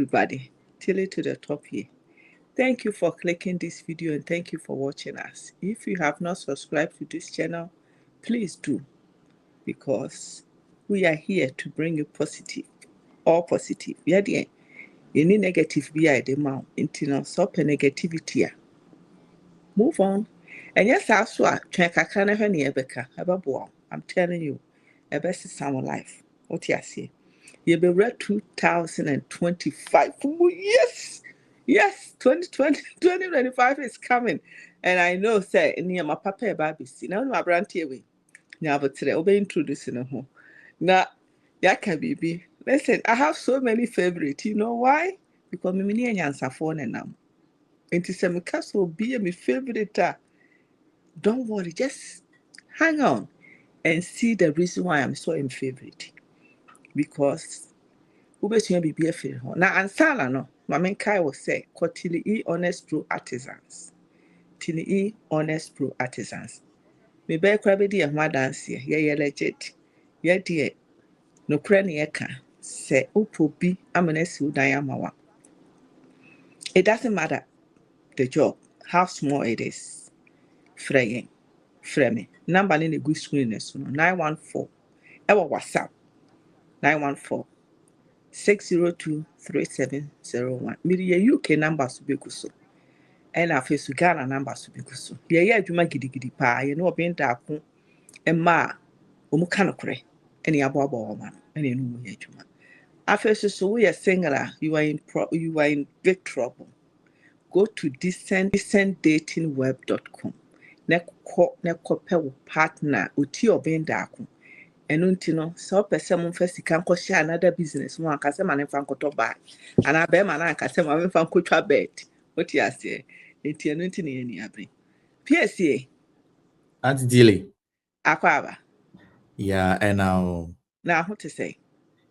Everybody, till it to the top here. Thank you for clicking this video and thank you for watching us. If you have not subscribed to this channel, please do, because we are here to bring you positive, all positive. Yeah, dear. Any negative be I demand until stop negativity. Move on. And yes, I saw check a can of any ebeka, I'm telling you, a best summer life. What you say? You be read 2025. Yes, yes, 2020, 2025 is coming. And I know, say, near my papa, baby, see, now my brand here. Now, but today, I'll be introducing a home. Now, yeah, can be. Listen, I have so many favorites. You know why? Because me near answer phone and now. And to say, my castle be my favorite. Don't worry, just hang on and see the reason why I'm so in favorite. Because wobɛsua biribi afiri ho na ansala no ma menkae wo sɛ kɔtili honest pro artisans tili honest pro artisans mebɛyɛ kora bɛdi yɛ ho adanseɛ yɛyɛ legit yɛdeɛ nokorɛ ne yɛka sɛ wopɔ bi ama no asi wo dan ama wa. It doesn't matter the job, how small it is. Frɛ me number ne gu screen ne so no 914 ɛwɔ WhatsApp 914 6023701. Miri ye UK number subegu so. And after so Ghana number subegu so. Ye adwuma gidigidi pa ye no obi ndako emma omu kanokre ene aboabo oma ene no ye adwuma. After so we are singular, you are in big trouble. Go to decentdatingweb.com. Neko pe wo partner uti obi ndako. And untino, so person first can share another business. One can say man fan koto buy. And I bear man can say man fan koto bet. What you say? It's an untini any abri. PSA. Auntie Dilly. Aquaba. Yeah, and now What to say?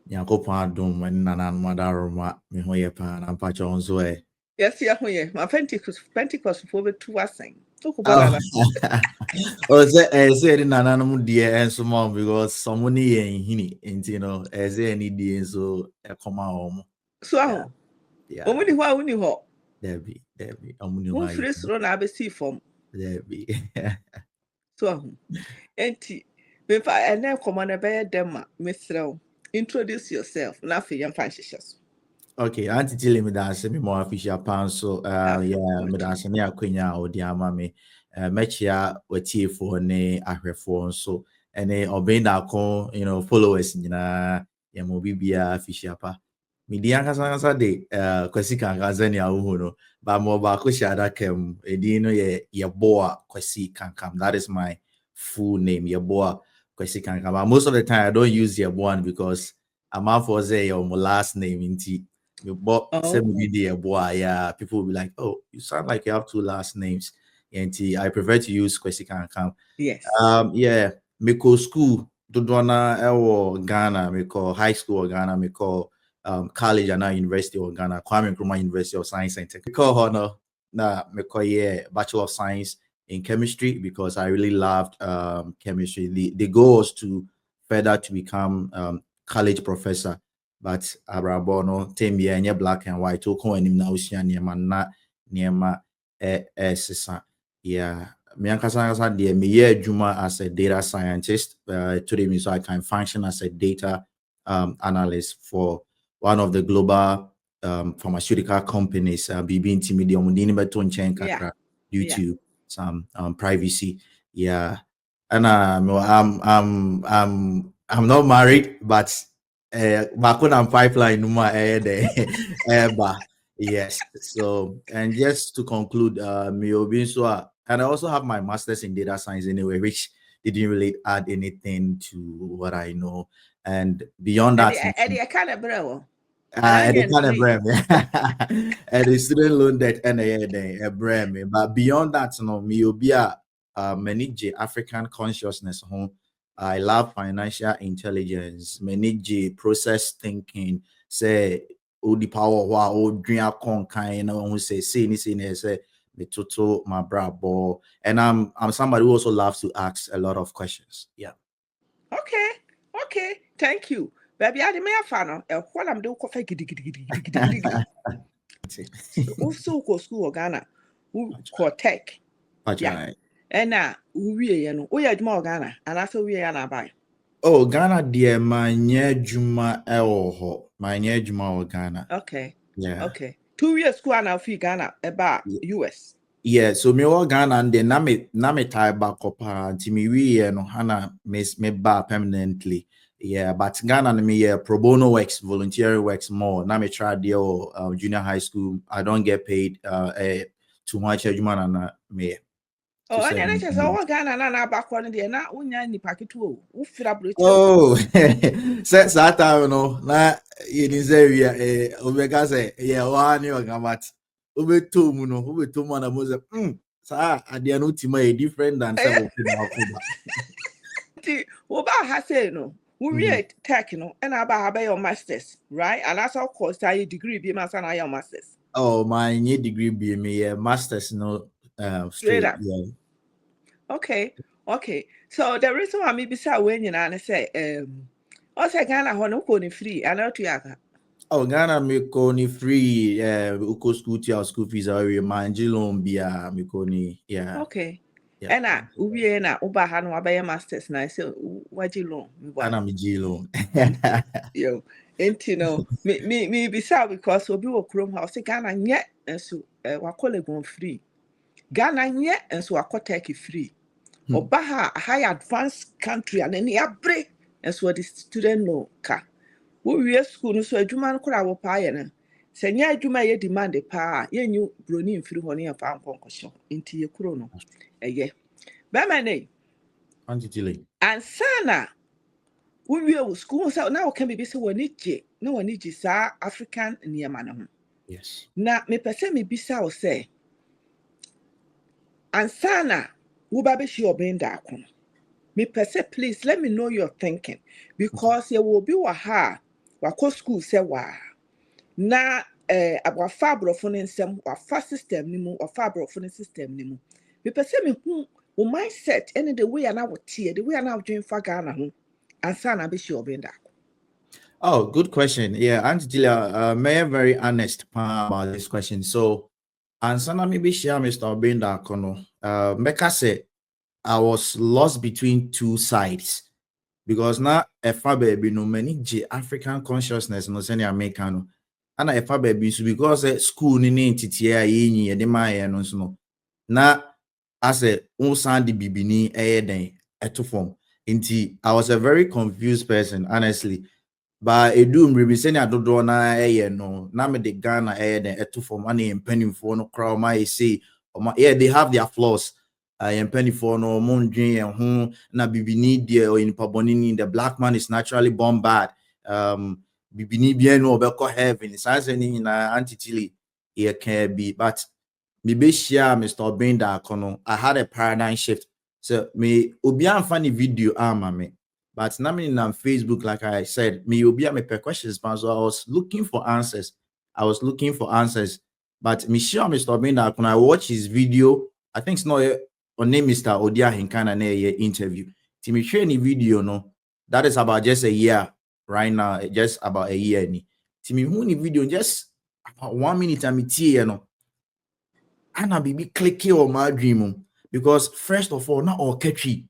Yakopa dum and Nana Madaroma, Mihoya and Pachon's way. Yes, yeah, my Pentecost for 2 was saying. Oh, said in an dear and so on because someone here in Hini, as any day, so a comma home. So, yeah, only what, Debbie, who first run I see from Debbie. So, auntie, if I now come on a bear dema, Mr. Introduce yourself, laughing and fascists. Okay, Auntie Tilly me dance me more official pan so yeah me dance ne akwenya odi ama me mechia watiefo ne ahwefo nso ene obenda ko followers nyina ya mo bibia official pa me di ankasa de kwasi kankan ne awu no ba mo ba ko shada kem edi no ye boa kwasi kankam. That is my full name, ye boa kwasi kankam. But most of the time I don't use ye boa because I'm out for say your last name inti. But yeah, people will be like, oh, you sound like you have 2 last names. And I prefer to use Kwesi Kankam. Yes. Yeah, me call school, Dodona or Ghana, me call high school or Ghana, me call college and now University of Ghana, Kwame Nkrumah University of Science and Technology. Me call honor, me call Bachelor of Science in Chemistry because I really loved chemistry. The goal was to further to become college professor. But Abrabono, Tembia, and black and white, Toko and Nausia, Niema, Niema, Sisa. Yeah, Miankasa, dear me, Juma as a data scientist. Today, me so I can function as a data analyst for one of the global pharmaceutical companies, BB Intimidium, Dinibeton Chenkakra, due to some privacy. Yeah, and I'm not married, but Bakuna pipeline numa yes. So and just to conclude, and I also have my master's in data science anyway, which didn't really add anything to what I know. And beyond that, Eddie, I can't bro. And the student loan debt and a brand. But beyond that, me will be manage African consciousness home. I love financial intelligence, manage process thinking, say the power what dream con kind who say the total my brabo. And I'm somebody who also loves to ask a lot of questions. Yeah. Okay. Thank you. Baby, I me afano. What I'm doing, coffee giddy. Also, go school Ghana. Who call tech? Yeah. And now we no. We are more Ghana, and after we are buy. Oh, Ghana dear my nye juma ho. My nye juma Ghana. Okay. Yeah. Okay. 2 years school now for Ghana about US. Yeah, so me wa Ghana and then na me tie back up until me we no hana me ba permanently. Yeah, but Ghana me yeah pro bono works, voluntary works more. Na me try deal junior high school. I don't get paid too much na me. Oh, and then I just oh Ghana na back one there na unya ni paketu o. Wo fira bro. Oh, set time no na in this area Omega say yeah one you but obeto mu no obeto mu na mo say sa ade no tima e different than say wo Ti wo ba ha say no we read tech no and about have your masters, right? And that's of course I degree be master na your masters. Oh, my new degree be me masters no straight. Yeah. Okay. So the reason why me be say when you na say also Ghana ho no ko ni free and not to Oh, Ghana me ko ni free uko school fees are manji loan bia me ko ni yeah. Okay. Yeah. And we na uba ha no abaya masters na say waji loan me boy. Ana me G loan. Yo, enti no me be say because obi wo krom house Ghana nye enso wa college gon free. Ghana nye enso wa tech free. Oba ha high advanced country and any abre enso the student no ka. We school no so adwuma no kora wo pa ye na. Se nya adwuma ye demand pa ye nyu broni mfiri ho ne ya fa nkonkosho. Enti ye kuro no. Eye. Ba mane. Antitile. Ansana we school so now can be so wanije na wanije sa African niyama na ho. Yes. Na me pese me bisa o say ansana wo ba be shi obenda akon. Me pese please let me know your thinking because you will be wa ha wa school say wa na wa fabrofo ne nsem wa fa system ni mu wa fabrofo ne system ni mu. Me pese me hu wo mindset any the way na wo tie the way na wo dwen fa Ghana ho ansana be shi obenda. Oh, good question. Yeah, Auntie Julia, may I very honest about this question. So, ansana maybe share Mr. Obinda Kono. Meka say I was lost between two sides because now if I baby no many African consciousness no send Americano. And if I baby so because school ni entity ye de my no so na as a unsan the bibini den eto form. I was a very confused person, honestly. But edum represent adodo na no na me de Ghana den eto form and pennyfo no crowd my say yeah they have their flaws pennyfo no mondwen ho na bibini there or in pabonini the black man is naturally born bad bibini bien no obeko heaven sans any na antitili here can be but me be share Mr. Obinda Kono I had a paradigm shift so me obi amfa ni video ama me. But now on Facebook, like I said, me will be at my questions, so I was looking for answers. But me sure Mr. Obinda, when I watch his video, I think it's not on name Mr. Odia Hinkana interview. To me share any video, no, that is about just a year right now, just about a year. To me, who video just about 1 minute and me tea, and I be clicking on my dream because first of all, not all catchy.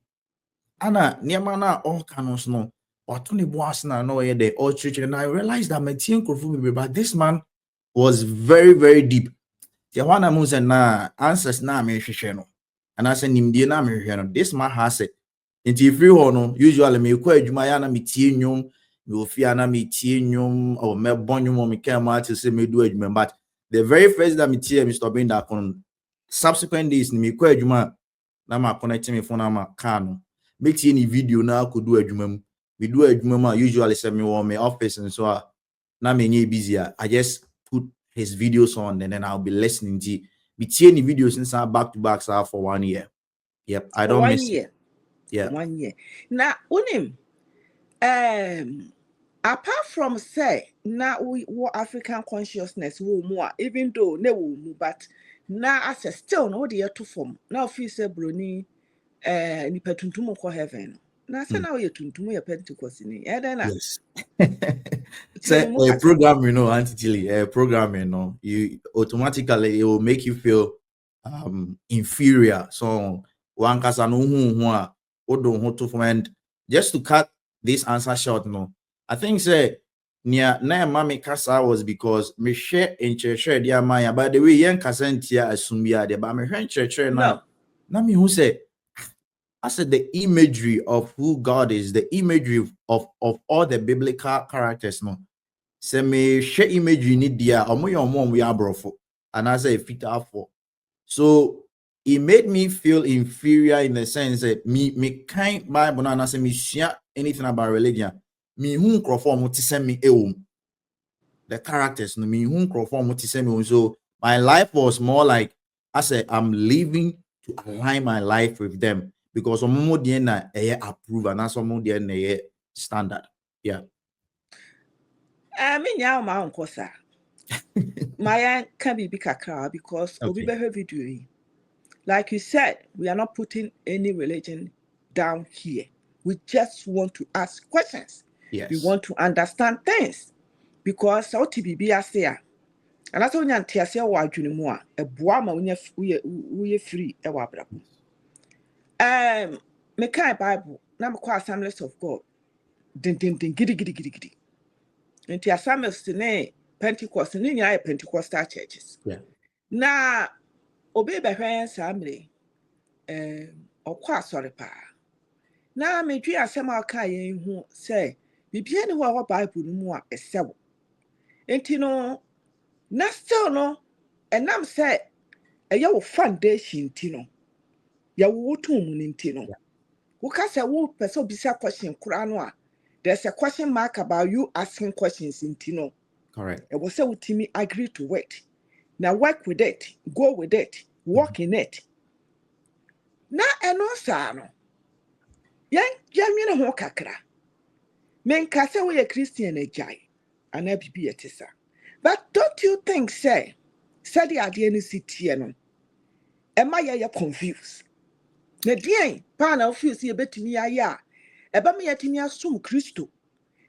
Ana niema na all canons no watuni boas na no the all church and I realized that my team could be but this man was very very deep. The one I'm saying na answers na me no and I said nimdie na me no this man has it. Nti free ho no usually me kwa adwuma ya na me tie nwom me ofia na me tie nwom or me bonwom me kan ma to say me do adwuma but the very first that me tie Mr. Binda kon subsequent days me kwa adwuma na ma connect me phone na ma car no make any video na could do adwuma we do adwuma usually say me on my office and so na me nye busy I just put his videos on and then I'll be listening to be any videos since back to back for 1 year. Yep, I don't miss it. Yeah, 1 year. Now, unim, apart from say, now we African consciousness will more, even though ne will move, but now as a still no the to form. Now, if you say brony, ni petuntumo ko heaven. na sɛ na woyɛ tuntum yɛ Pentecost ni ɛdɛn na Yes. tie So me mu kasa. program, Auntie Tilly, programming, you automatically it will make you feel inferior. So one kasa no hu odo ho to and just to cut this answer short, I think say near na mama kasa was because me share in church dia maya. By the way, yen kasa ntia asumia de ba me hwe church No. na me who say I said the imagery of who God is, the imagery of all the biblical characters, no. Say me share imagery ni dia omo we abrofo and I say fit for. So it made me feel inferior in the sense that me kind Bible na say me share anything about religion. Me who crofo to send me the characters no me who crofo to send me. So my life was more like I said I'm living to align my life with them because omo dey na approve and that's omo dey na standard. Yeah. Me nya ma nkɔ saa. My can be kakra because obi Okay. behave video yi. Like you said, we are not putting any religion down here. We just want to ask questions. Yes. We want to understand things. Because how to be ase a. And that's when you ante ase wɔ adwene mu a, ɛboa ma woyɛ free ɛwɔ abrabɔ. Me kind Bible, na me kɔ Assemblies of God. Din gidi. Nti Assemblies ne Pentecost ne nyinaa yɛ Pentecostal churches. Yeah. Na obi bɛhwɛ saa mmere ɔkɔ asɔre paa. Na medwe asɛm a ɔka yɛn ho sɛ bibia ne ho a wɔ Bible no mu a ɛsɛw. Enti no na still no ɛnam sɛ ɛyɛ wo foundation nti no yɛwo wo tom mu nti no woka sɛ wo pɛ sɛ obisa question koraa no a there's a question mark about you asking questions nti no. Correct. Ɛwɔ sɛ wotumi agree to it. Now work with it, go with it, walk in it. Na ɛno saa no yɛnwene ho kakra. Menka sɛ woyɛ Christian agyae anaa bibi yɛ te saa. But don't you think say sɛde adeɛ no si tie no ɛma yɛyɛ confused. Na deɛn paa na wofeel sɛ yɛbɛtumi ayɛ a ɛbɛma yɛtumi asom Kristo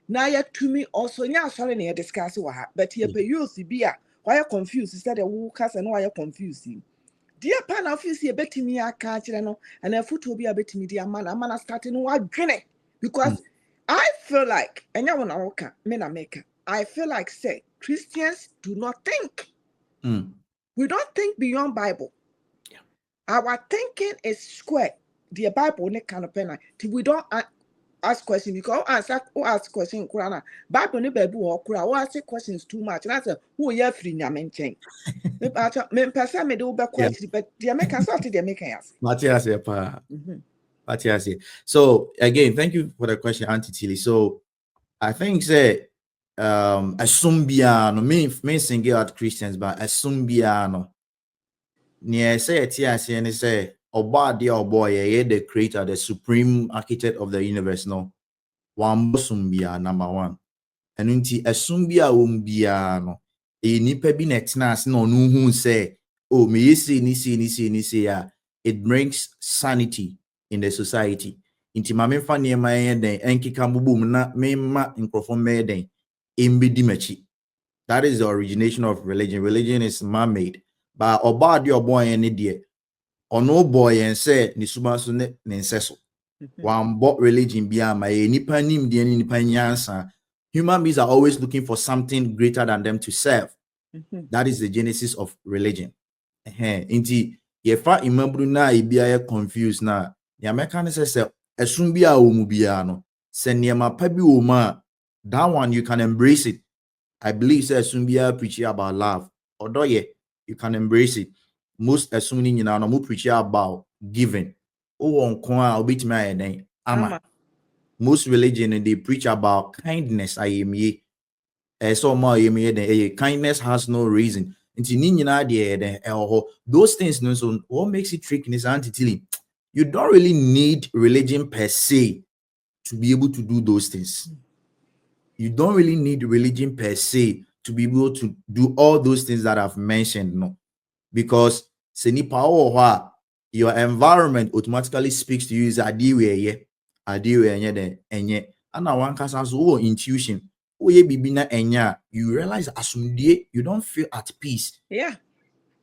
na yɛtumi also nyɛ asɔre na yɛdiscuss wɔ ha but yɛpɛ youth bi a wɔyɛ confused sɛdeɛ wo kasa no wɔyɛ confused yi. Deɛ paa na wofeel sɛ yɛbɛtumi aka akyerɛ no anaa afotuo bi a bɛtumi de ama na start no wadwene because I feel like ɛnyɛ wo na woka me na meka I feel like say Christians do not think. We don't think beyond Bible. Yeah. Our thinking is square. The Bible ne kind of pen. We don't ask questions because ask questions. Bible ne baby or ask questions too much. And I say, who you free nyamenchen? Me person me do be question, but the American sort the American ask. Matthias, Matthias. So again, thank you for the question, Auntie Tilly. So I think say assumbia no me single out Christians, but assumbia no. Near say TS and say oba dear or boy, the creator, the supreme architect of the universe, no. One sumbia number one. And unti assumbia umbia no. Nipa bi netnas no who say, oh, me see ya. It brings sanity in the society. Inti mame fa niema den enkika mbubum na mema nkrofo meden embedi machi. That is the origination of religion. Religion is man-made. But oba de obo yen ne de ono boy yen say ni suba so ne nseso. Wan bought religion bia ma nipa nim de nipa nyansa. Human beings are always looking for something greater than them to serve. That is the genesis of religion. Inti yefa imabru na ibia confused na the American says esum bia o mu bia no se niema pa bi o ma that one you can embrace it. I believe say esum bia preach about love. Odoye you can embrace it. Most esum ni nyina no mo preach about giving. O won kon a obetimi ayeden ama. Most religion they preach about kindness. So kindness has no reason. Those things, no, so what makes it tricky is anti-tilling. You don't really need religion per se to be able to do those things. You don't really need religion per se to be able to do all those things that I've mentioned, no, because your environment automatically speaks to you is a ade we enye den enye ana wankasa so wo intuition wo ye bibi na enya you realize asumdie you don't feel at peace. Yeah.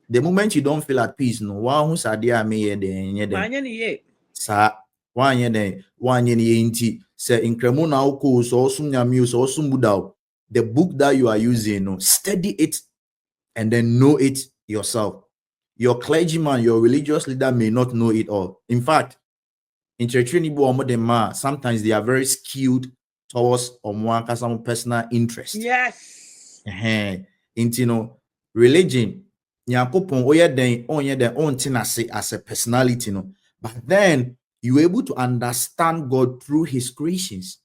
The moment you don't feel at peace no one who sade a me ye den enye den Manya ni ye. sa wanye den wanye ni ye nti se inkremo na uko so osum nyame so osum buda the book that you are using no study it and then know it yourself. Your clergyman, your religious leader may not know it all. In fact, in church sometimes they are very skilled towards some personal interest. Yes. Into religion, nyankopon oye den as a personality no. But then you're able to understand God through his creations.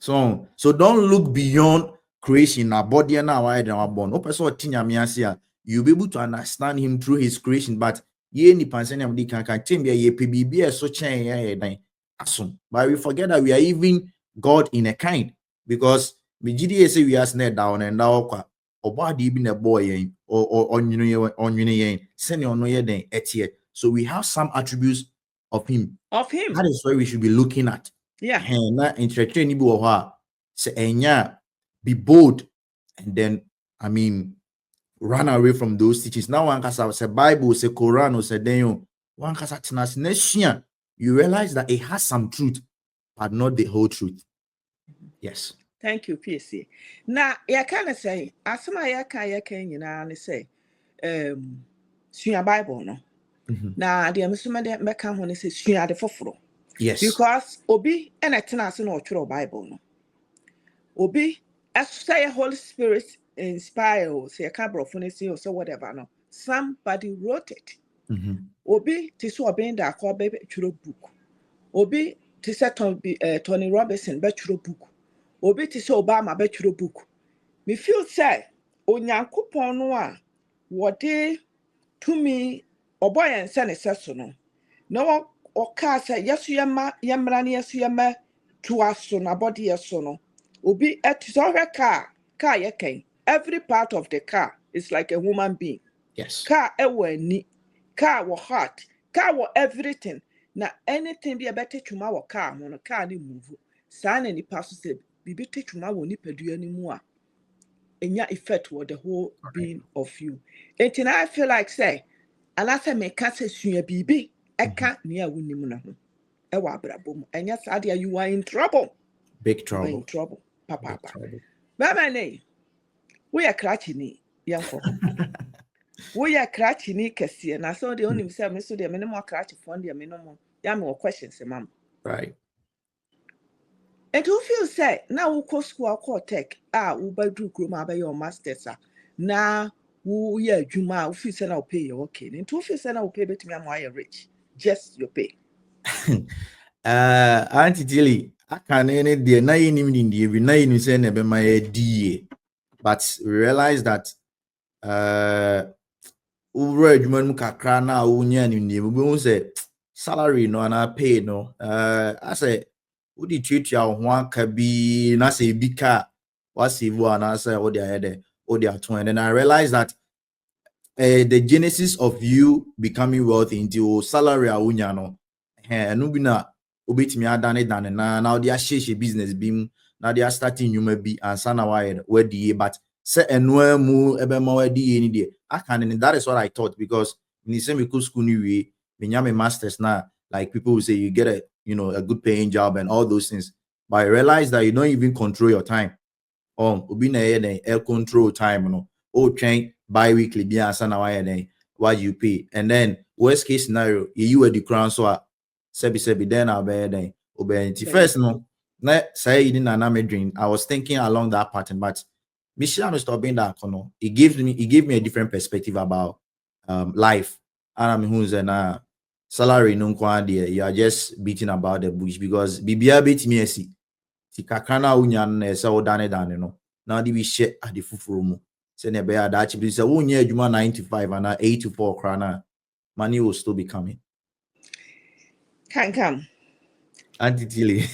So don't look beyond creation. Now, body and now I don't born. No person you'll be able to understand him through his creation. But ye ni pansene amdi can be ye PBB so chain assume. But we forget that we are even God in a kind, because we GDA say we are snare down and now or body even a boy or on send on no den etie. So we have some attributes of him. That is why we should be looking at. Yeah. Na entertain ni bi wo ha say enya be bold and then I mean run away from those teachings. Now one kasa say Bible say Quran or say then one kasa tenas nation you realize that it has some truth but not the whole truth. Yes. Thank you, PC. Now, you can say, as my yaka nyina say, sua Bible no. Na the musuma de meka ho ne say sua de foforo. Yes. Because obi and atena ase na otwere Bible no. Obi say Holy Spirit inspire or say kabrofo ne say or so whatever no. Somebody wrote it. Obi ti so obi nda akọ be twere book. Obi ti say Tony Robinson be twere book. Obi ti say Obama be twere book. Me feel say onyankopon no a wode to me oboy ense ne seso no. No oka say yesu yemra ne yesu yema to aso na body yeso no. Obi etiso car yeken. Every part of the car is like a human being. Yes. Car ewo ni, car wo heart, car wo everything. Na anything be a better chuma wo car no car ni move. Sa na ni paso say bibi te chuma wo ni padua ni mu a enya effect with the whole being of you. And I feel like say, and I say me can say sua bibi eka ni a woni mu na ho. E wa abrabom. Enya sadia you are in trouble. Big You are trouble. in trouble. Papa. Trouble. Mama ne. We are crachini yanko. We are crachini kesi na so the only say me so the minimum crachi fund the minimum. Ya me questions mam. Right. And who feel say now we go school call tech we buy do kroma by your masters na who yeah juma who feel say now pay you okay and who feel say now pay bet me am rich just your pay. Auntie Tilly, I can any day na yinim ni die bi na yinim say na be my die, but we realize that over adwuma mu kakra na wonya ni die we hu say salary no na pay no I say wo di tuatua ho aka bi na say bi ka what save na say wo dey ahead wo dey aton, and then I realized that the genesis of you becoming wealthy into salary a wonya no no bi na obetimi adane na now they are share business bim now they are starting nyuma bi ansa na why die, but say enwa mu ebe ma wadi ni die aka ne that is what I thought, because in the same school ni we me masters na like people will say you get a good paying job and all those things, but I realized that you don't even control your time. Obi na air control time no train bi-weekly bi ansa na why you pay, and then worst case scenario you were the crown so sebi then I'll be then obey first no na say you didn't me dream. I was thinking along that pattern, but Michelle stop being that it gave me a different perspective about life. And I'm who's na salary no kwande you are just beating about the bush, because bibia beat me see kakana unya na say odane no now the we share at the fufuro mu say na be that be say unya adwuma 9 to 5 and 8 to 4 krana money will still be coming. Can come. Auntie Tilly.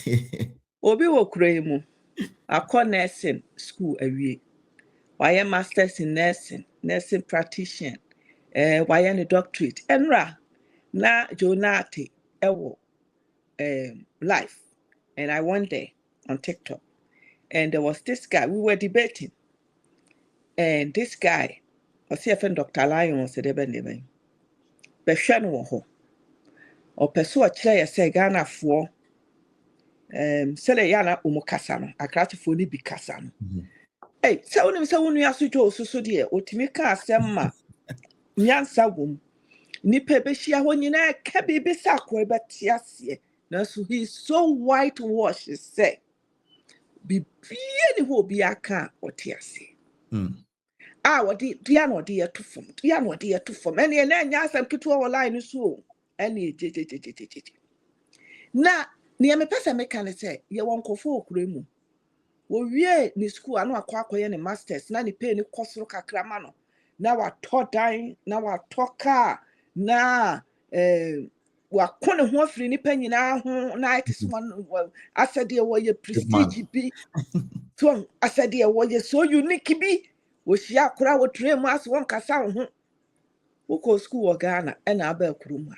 Obi wo kure mu. Akọ nursing school awie. Why masters in nursing practitioner. Why a doctorate. Enra na Jonate ewo live, and I went there on TikTok, and there was this guy. We were debating, and this guy was here from Dr. Lion was there, but Beshwan wo or pursue a chair say Ghana for sele yana umu kasa no akrachifo ni bi kasa no. Hey, sɛ wonim sɛ wo nua so dwo so deɛ otumi ka asɛm ma nyansa wom nipa bɛhyia hɔ nyinaa ka biribi sɛ akoa bɛte aseɛ nanso he is so whitewashed sɛ bibia ne hɔ obi aka a ɔte aseɛ a wɔde dua na ɔde yɛto fam dua na ɔde yɛto fam ɛne ɛna ɛnyɛ asɛm ketewa wɔ line no so o ɛne gyegyegyegyegye na nea mepɛ sɛ meka ne sɛ yɛwɔ nkɔfo wɔ kura mu wɔwie ne school ano akɔyɛ ne masters na ne pay ne kɔ soro kakra ma no na watɔ dan na watɔ car na wakɔ ne ho afiri nipa nyinaa ho na ɛte so asɛdeɛ wɔyɛ prestige bi so asɛdeɛ wɔyɛ so unique bi wɔhyia akora wɔtwerɛ mu ase wɔnkasa wo ho wokɔ school wɔ Ghana ɛna aba kurom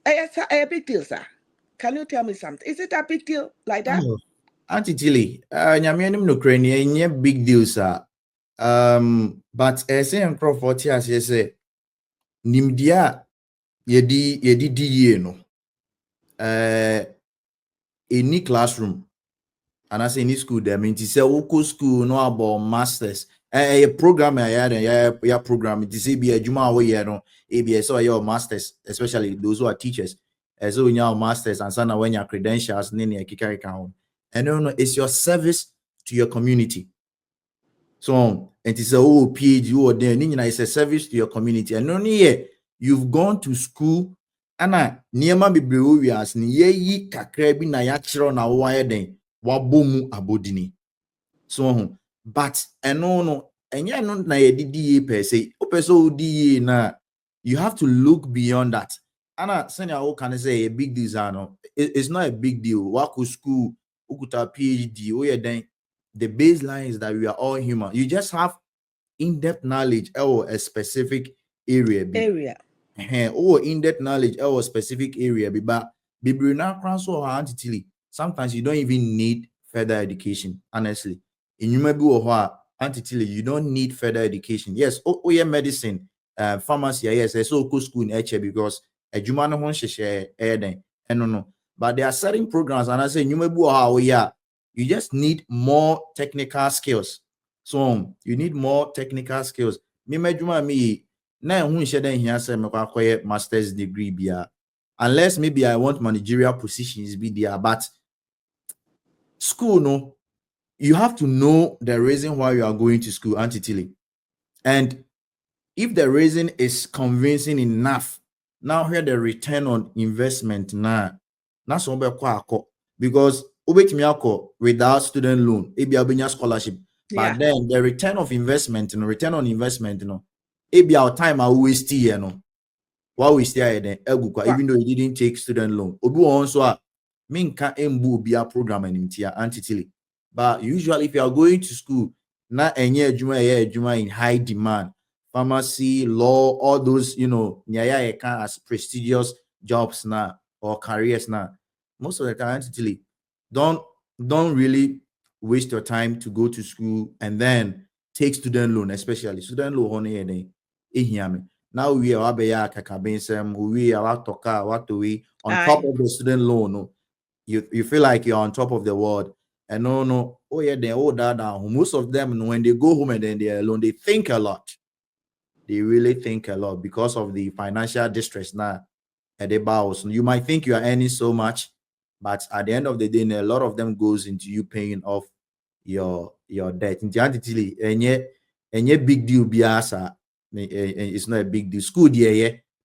a ɛyɛ big deal sir. Can you tell me something? Is it a big deal like that? Auntie Tilly, nyamianim no krani enye big deal sir. But say Crawford here say nimdia yedi die no. Any classroom and I say any school there mean to say oko school no about masters. A program ya program it is be a juma away no ABS or your masters, especially those who are teachers. As when your masters and sana when your credentials nini kikari count. And no, it's your service to your community. So it is a PhD or there, it's a service to your community. And only you've gone to school, and niema bibliorias ni ye kakrebi na ya chiro na wire den wabomu abodini. So but no na ye didi per se. Opeso di na you have to look beyond that. Anna senior can say a big deal. It's not a big deal. Waku school. Ukuta PhD, then the baseline is that we are all human. You just have in-depth knowledge or a specific area. Or in-depth knowledge or a specific area. But sometimes you don't even need further education, honestly. In you you don't need further education. Yes, medicine, pharmacy, yes, so school in HA because a jumano hon share no. But there are certain programs, and I say you just need more technical skills. So you need more technical skills. Me na who share then here say me master's degree bia. Unless maybe I want managerial positions be there, but school no, you have to know the reason why you are going to school, Auntie Tilly. And if the reason is convincing enough, now here the return on investment now. That's what because without student loan, maybe scholarship. But then the return of investment, return on investment, maybe our time I waste while we stay then even though you didn't take student loan. Obu also minka embu be a program and Auntie. But usually if you are going to school, na enye juma in high demand. Pharmacy, law, all those, as prestigious jobs now or careers now. Most of the time, don't really waste your time to go to school and then take student loan, especially student loan. Now we are on top of the student loan. You feel like you're on top of the world. And most of them when they go home and then they're alone, they think a lot. They really think a lot because of the financial distress now at the bows. You might think you are earning so much, but at the end of the day, a lot of them goes into you paying off your debt. And yet big deal biasa. It's not a big deal. School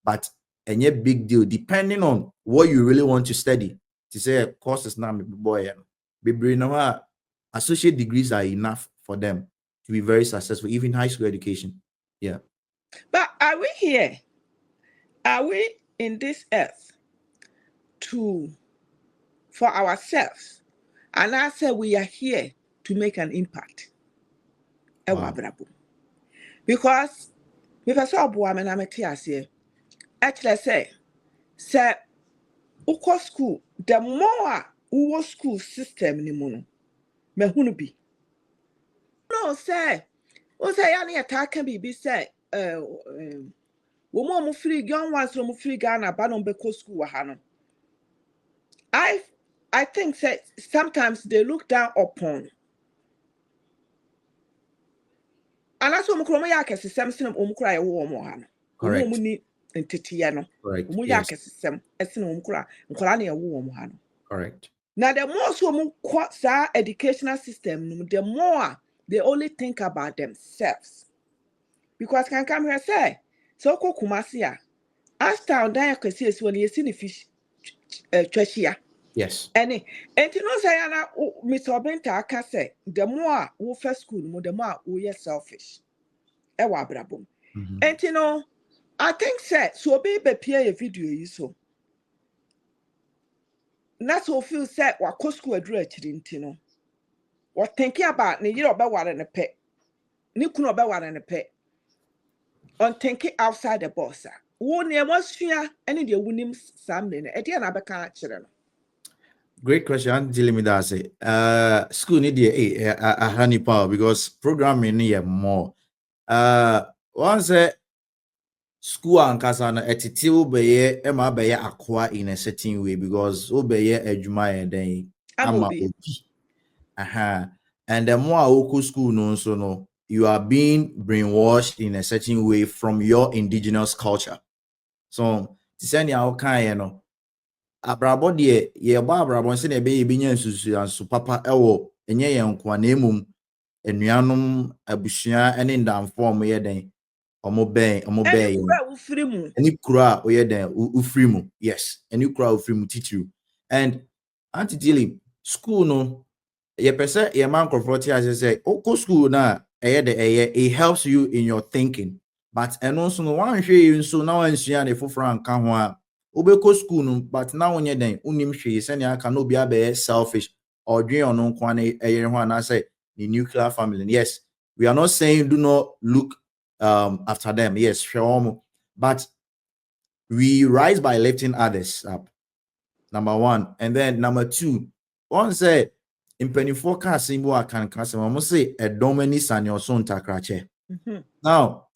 but a big deal depending on what you really want to study. To say courses now, boy, associate degrees are enough for them to be very successful, even high school education. Yeah. But are we here? Are we in this earth for ourselves? And I say we are here to make an impact. Wow. Because if I saw a boy and I'm a tear, actually say ukọ school, the more uwo school system ni mu no, mahunu bi. No say, o say ya na yɛtaa bibi say wo mo free young ones mo free Ghana ba no be school wa ha no. I think say sometimes they look down upon. And that's what mukro mo ya kesesem sinem omukra ye wo mo ha no. Correct. Omo ni entetiye no. Correct. Omo ya kesesem esine omukra nkola na ye wo mo ha no. Correct. Now the more so sa educational system, the more they only think about themselves. Because can come here say, so ko Kumasi a, as town dan kwesi esi woni yesi ni fish twahia. Yes. And no say na Mr. Obenta aka say, the more wo first school mo, the more wo ye selfish. E wa brabom. No, I think say so be pia a video yi so. That's what feel say wa ko school aduru akiri ntino. What thinking about ne yiro be ware ne pe. Ni kunu be ware ne pe. On thinking outside the box. Wo ne wasua ene de wunim samne ne. E de na be kan akire no. Great question. I'm dealing with that. Say, school need a honey power because programming need more. Once school and kasana etiti obeye ema beye akwa in a certain way because obeye ejuma and then ama obi. And the more oku school no so no, you are being brainwashed in a certain way from your indigenous culture. So, tisani aokan you know. Abrabo de ye ba abrabo se na ebe ye binya nsusu anso papa ewo enye ye nkwa na emum enuanom abusua ene ndamfo omo ye den omo ben ye eni kura o ye den ufiri mu. Yes, eni kura ufiri mu titiru. And anti school no ye pese ye man konfront as say oko school na it helps you in your thinking, but eno so no wan hwe nso na wan sua na foforo anka ho a obeko school no but now onye den unim hwe se ne aka no bia be selfish or dwen ono nko na eyere ho na say the nuclear family. Yes, we are not saying do not look after them. Yes, sure, but we rise by lifting others up. Number one, and then number two, one say in penny forecast symbol I can custom almost say a dominis and your son takrache. Now,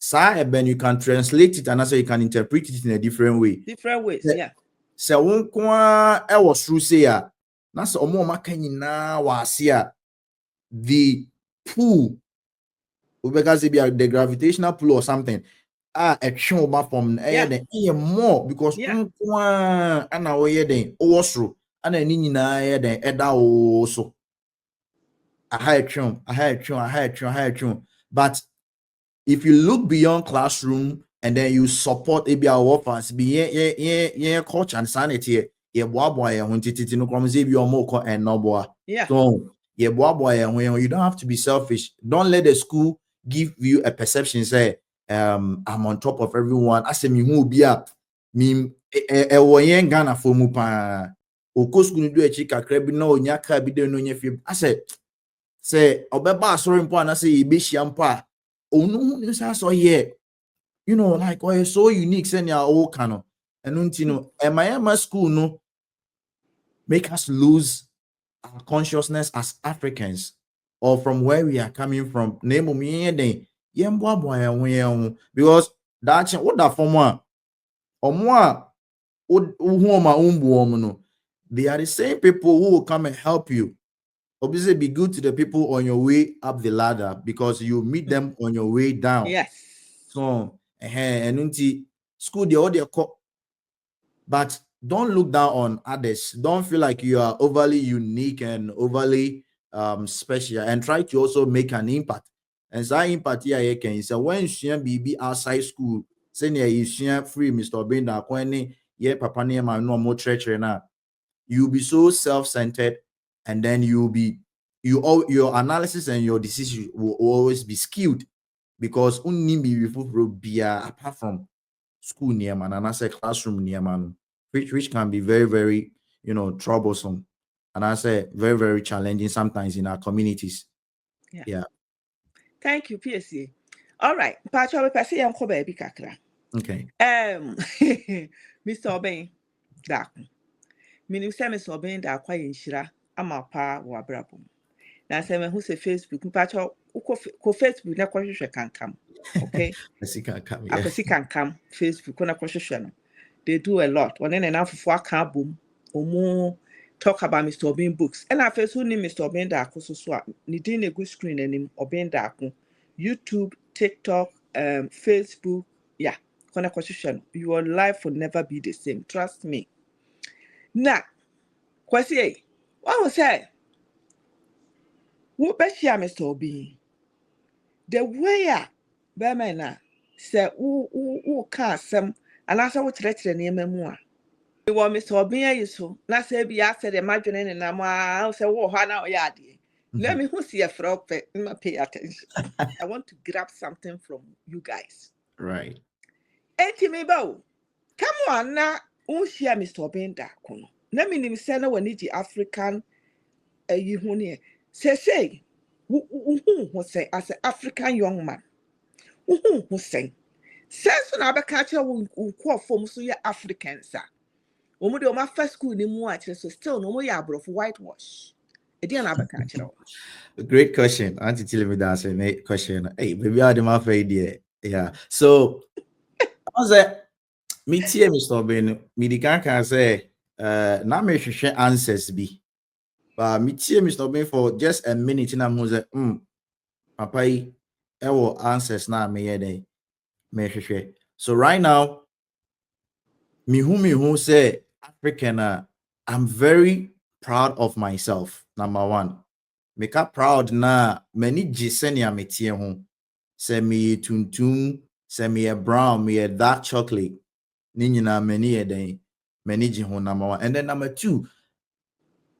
ben you can translate it and also you can interpret it in a different way. Different ways, yeah. So one kwa I was through say that's omo makanyina was the pull because the gravitational pull or something. A show from more because and also and also a high tune. But if you look beyond classroom and then you support ABR orphans, be culture and sanity, no and no. So you don't have to be selfish. Don't let the school give you a perception say I'm on top of everyone. I say me who be up me Ghana for mu pa oko school do echi kakra bi na onya ka bi de no nya fie. I say obeba sorry mpo na say ibe hia mpo a onu ni say so here, you know, like why so unique send your old canon and untino my school no make us lose our consciousness as Africans or from where we are coming from. Name me because that what that for one or more they are the same people who will come and help you. Obviously, be good to the people on your way up the ladder because you meet them on your way down. Yes. So, and school the audio, but don't look down on others. Don't feel like you are overly unique and overly special, and try to also make an impact. And that impact here you can say when you be outside school, say you free Mr. Binda, when papa name no more church now. You'll be so self-centered, and then your analysis and your decision will always be skewed because apart from school near man and I say classroom near man, which can be very, very troublesome, and I say very, very challenging sometimes in our communities. Yeah. Thank you, PSA. All right, Pacho, we pass yanko baby kakra. Okay. Mr. Obey, that menim sɛ Mr. Obenda akwa yɛ nhyira ama paa wɔ abrabɔ mu. Na sɛ mehu sɛ Facebook mpakyɛ kɔ Facebook na kɔhwehwɛ kankam. Okay? Akwasi kankam Facebook na kɔhwehwɛ no. They do a lot. Wɔne ne namfofo aka abom. Ɔmo talk about Mr. Obin books. And after so ni Mr. Obenda ako so a ne din na egu screen anim Obenda ako. YouTube, TikTok, Facebook, yeah. Kɔna kɔhwehwɛ no. Your life will never be the same. Trust me. Na Kwasi, what was say? Wo bɛhyia Mr. Obin. The way a bɛma na sɛ wo ka asɛm anaasɛ wo kyerɛkyerɛ nneɛma mu a wɔ Mr. Obin ayi so na sɛ bi asɛ dɛ madwene ne nam a sɛ wo hɔ na ɔyɛ adeɛ. Let me who see a frog pay attention. I want to grab something from you guys. Right. Enti me ba o. Come on na unhyia Mr. Obenda ko no. Na minim sɛ na wani gye African ayi ho ne. Say who say as an African young man. Who say? Sense na abɛka kyerɛ wo nkuɔfo so yɛ Africans a. Omo de oma first school ni mu a kyerɛ so still no mo yɛ aborɔfo whitewash. Edi na abɛka kyerɛ wo. Great question. Auntie telling me that's a question. Hey, baby, I did my idea. Yeah. So I was me tie Mr. Ben, me the can say na me hwehwɛ answers bi. But me tie Mr. Ben for just a minute na mo say papa yi ewo answers na me ye dey me hwehwɛ. So right now me who say African I'm very proud of myself. Number one. Make up proud na many gisenia metie ho. Say me tuntum, say me a brown, me a dark chocolate. Ni nyina many a day, many ji ho number one. And then number two,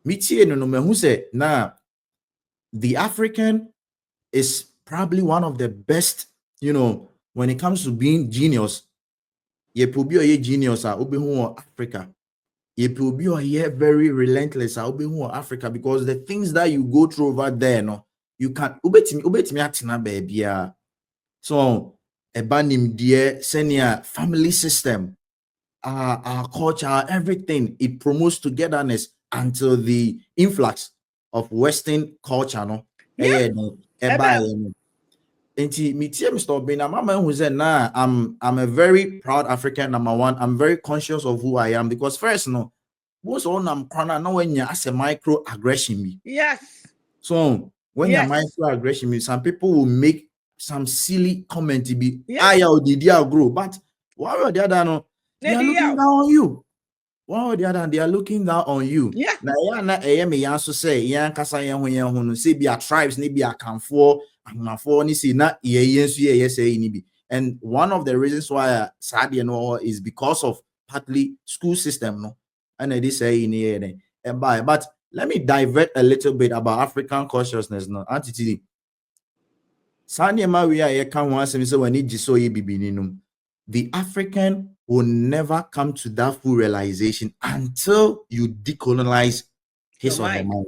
metie no me who say na the African is probably one of the best, when it comes to being genius. Ye probably ye genius obi hu Africa. You be very relentless. I'll be more Africa because the things that you go through over there, no, you can't. Ubet me atina baby. So a banim dear senior family system, our culture, everything it promotes togetherness until the influx of Western culture, no. Yeah. Mr. Obina, mama who said, nah, I'm a very proud African. Number one, I'm very conscious of who I am because first, no, most all I'm corner now when you as a microaggression me. Yes. So when you're microaggression me, some people will make some silly comment to be did grow, but why are the other no? They are looking down on you. Wow, the other they are looking down on you. Yeah. Now, me also say, yeah, kasa yen say be a tribes, ni be a camfor, ni see na ye. And one of the reasons why sad is because of partly school system, no, and they say in here and by. But let me divert a little bit about African consciousness, no, Auntie. Sanya Maria ye can once so when it so ye be the African will never come to that full realization until you decolonize his or her mind.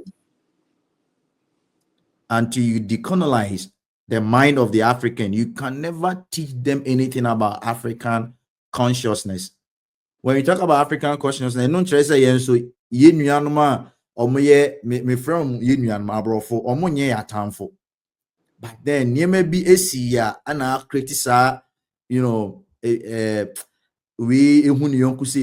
Until you decolonize the mind of the African, you can never teach them anything about African consciousness. When you talk about African consciousness, no interest yen so ye nuanuma or me from ye nuanuma abrofo or monye atamfo. But then you may be a seer and I criticize, we because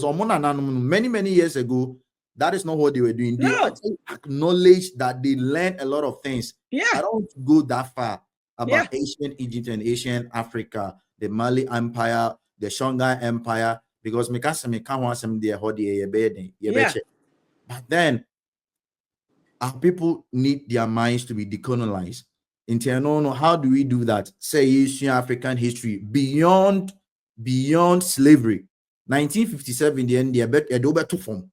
many years ago that is not what they were doing. They also acknowledge that they learned a lot of things. I don't go that far about ancient Egypt and ancient Africa, the Mali Empire, the Shonga Empire, because me can't want some there but then our people need their minds to be decolonized. How do we do that? Say Asian African history beyond slavery. 1957, the end, they took from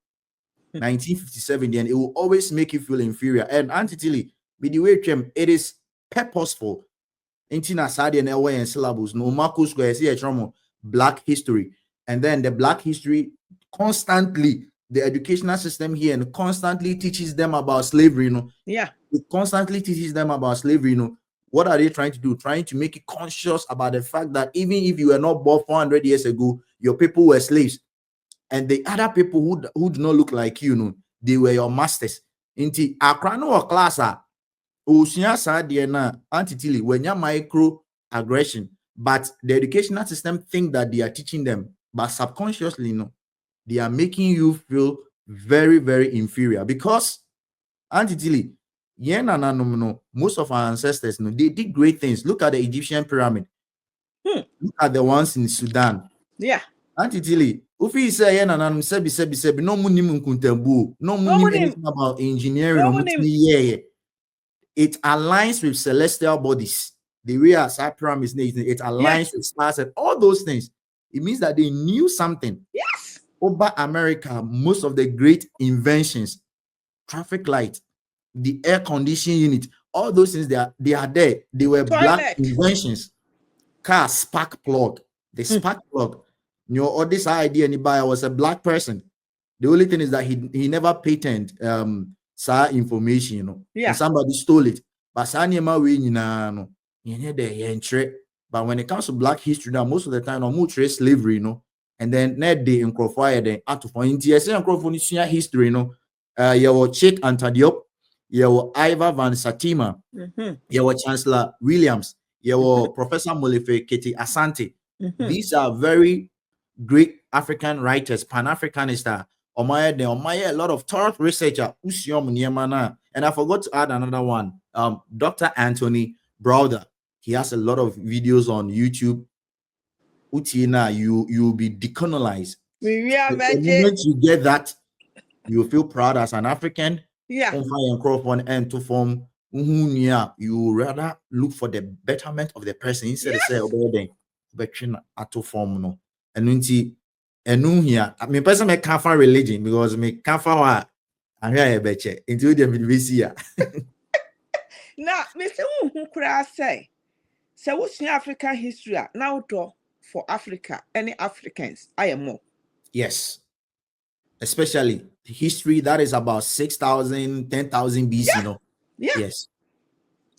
1957, then it will always make you feel inferior. And Antitili, with the way it is purposeful. Intina Sadi and Elway and syllables, no Marcus Square, see a trauma, Black history. And then the Black history constantly, the educational system here and constantly teaches them about slavery, It constantly teaches them about slavery, What are they trying to do? Trying to make you conscious about the fact that even if you were not born 400 years ago, your people were slaves. and the other people who do not look like you, they were your masters. Inti akra no or class osua sa de na antitili when ya micro aggression, but the educational system think that they are teaching them, but subconsciously they are making you feel very, very inferior because antitili most of our ancestors they did great things. Look at the Egyptian pyramid. Look at the ones in Sudan. Yeah. Antitili ufi say sebi no munim nkuntambu no munim anything about engineering or it aligns with celestial bodies. The way our pyramid is, it aligns with stars and all those things. It means that they knew something. Yes. Over America, most of the great inventions, traffic light, the air conditioning unit, all those things, they are there. They were black inventions. Car spark plug, the spark plug. Or this idea anybody was a black person. The only thing is that he never patented information, and somebody stole it. But but when it comes to black history, now most of the time, no trace slavery, and then net day in Crawford, then out of history, you were Chick Antadiop, you were Ivor Van Satima, you were Chancellor Williams, you were Professor Molefe Keti Asante. These are very great African writers, Pan-Africanists. A lot of thorough researcher, and I forgot to add another one. Dr. Anthony Browder. He has a lot of videos on YouTube. Utina, you'll be decolonized. The moment you get that, you feel proud as an African. Yeah. And to form, you rather look for the betterment of the person instead of say, to form and here. I mean, person can't find religion because me can't find I'm here a betche into the BBC. Now, Mr. Who could I say? So, what's your African history now for Africa? Any Africans? I am more. Yes. Especially history that is about 6,000, 10,000 BC, Yes.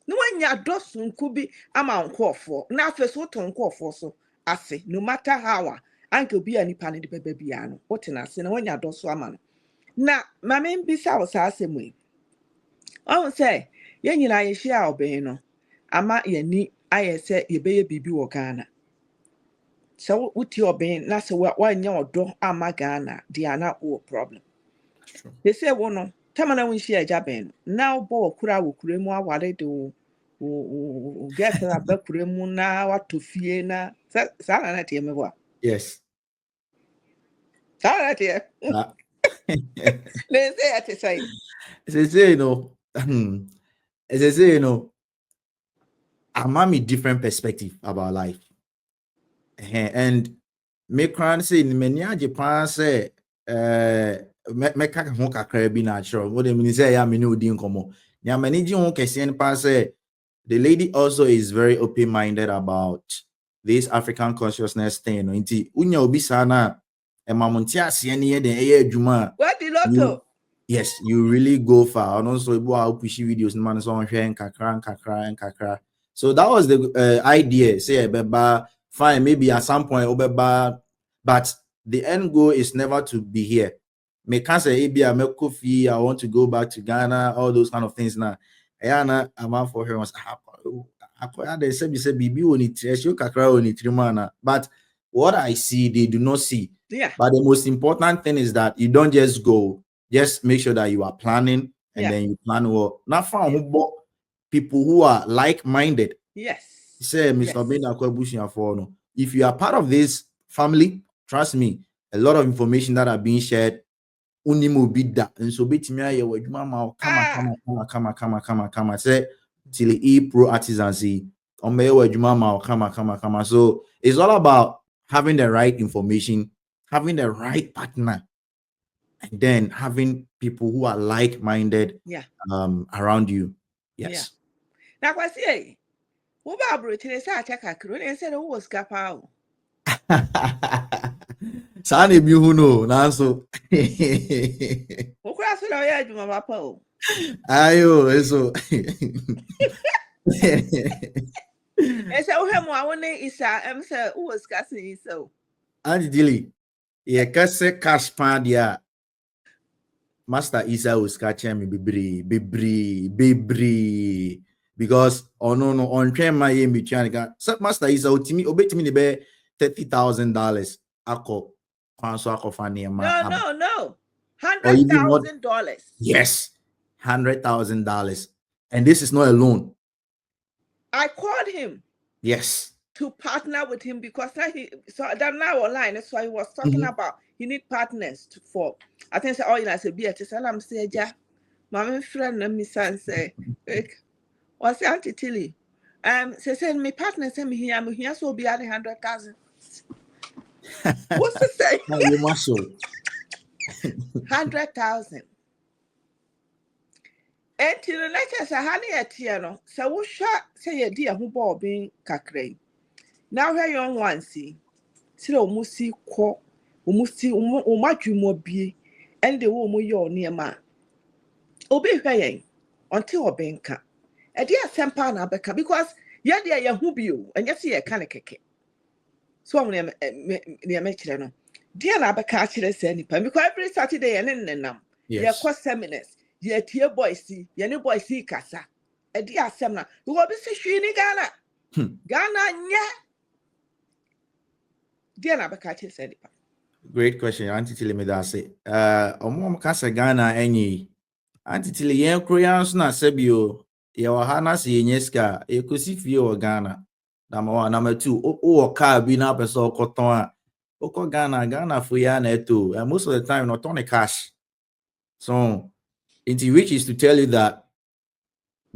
No one ya dosun could be amount call for. Now, first, what on call for so I say, no matter how I could be any panny baby. What in us, and when ya dosu a man. Now, my main bisa was asking me. I will say, yen I share obey ama ye ni I say ye be bibi or Ghana. So, what your being, that's what one your door ama Ghana, Diana or problem. They say, well, no, Tamana when she a jabbing. Now, Bo Kura will cremo what they do. Get a bakremu na what to fear na. Sana me what? Yes. Sana dear. Let's say at say. As I say, as I say, I'm a different perspective about life. And me cran say many Japan say me kaka ho kakra bi na chiro. What they mean say ya me no di nkomo. Nya many ji ho kese en pa say the lady also is very open-minded about this African consciousness thing. Inti unya obi sana emamunti ase ne ye den eye adwuma. What the lotto? Yes, you really go far. And also you push videos man so on share kakra. So that was the idea. Say beba fine, maybe at some point obeba, but the end goal is never to be here. Me can say I want to go back to Ghana, all those kind of things now. Ayana, I'm out for her. But what I see, they do not see. Yeah. But the most important thing is that you don't just go. Just make sure that you are planning and then you plan well. Not from people who are like-minded. Yes. Say, Mr. Yes. If you are part of this family, trust me, a lot of information that are being shared. And so come say till pro artisancy so it's all about having the right information, having the right partner, and then having people who are like-minded around you. Yes. Now I say, who Barbara say I check a crew and said who was Capao. Sani bi hu no nanso. O kwa so na ya adwuma papa o. Ayo eso. Ese o hemu a woni isa say who was casting so. Auntie Dilly. Yeah, cause cash pan dia. Master Isa was catching me bebre. Because oh no on train my in between so Master Isa ultimi obet me be $30,000 ako kwanso ako fani ma No. or hundred even more. thousand dollars. Yes, $100,000, and this is not a loan. I called him Yes. to partner with him because now he so that now online. That's why he was talking Mhm. about he need partners for. I think say oh you know say be at salam say ja. My friend and me son say was Auntie Tilly. Say send me partner send me here so be at 100,000. What's the say? Now you muscle. 100,000. Enti no na kyerɛ sɛ ha ne yɛteɛ no sɛ wohwɛ sɛ yɛdi yɛn ho bɔɔden kakra yi na hwɛ young ones yi sɛ wɔn si kɔ wɔn si wɔn adwuma bie ɛne de wɔn yɛ nneɛma a obi hwɛ yɛn ɔnte ɔbɛnka ɛde asɛm paa na abɛka because yɛdeɛ yɛn ho bio ɛnyɛ sɛ yɛka ne kɛkɛ so wɔn nneɛma kyerɛ no deɛ na abɛka akyerɛ sɛ nipa because every Saturday yɛn ne nenam yɛkɔ seminars. Yɛtie boys yɛne boys kasa ɛde asɛm na wɔ bi si hwii ne Ghana nyɛ deɛ na bɛka kyerɛ sɛ nipa. Great question, Auntie Tilly me that say omo kasa Ghana enyi Auntie Tilly yen kro yan so na sebio ye wa ha na se yenye ska e kosi fie o Ghana. Number 1, number 2, o car bi na person okoton a oko Ghana for ya na eto and most of the time not on cash. So which is to tell you that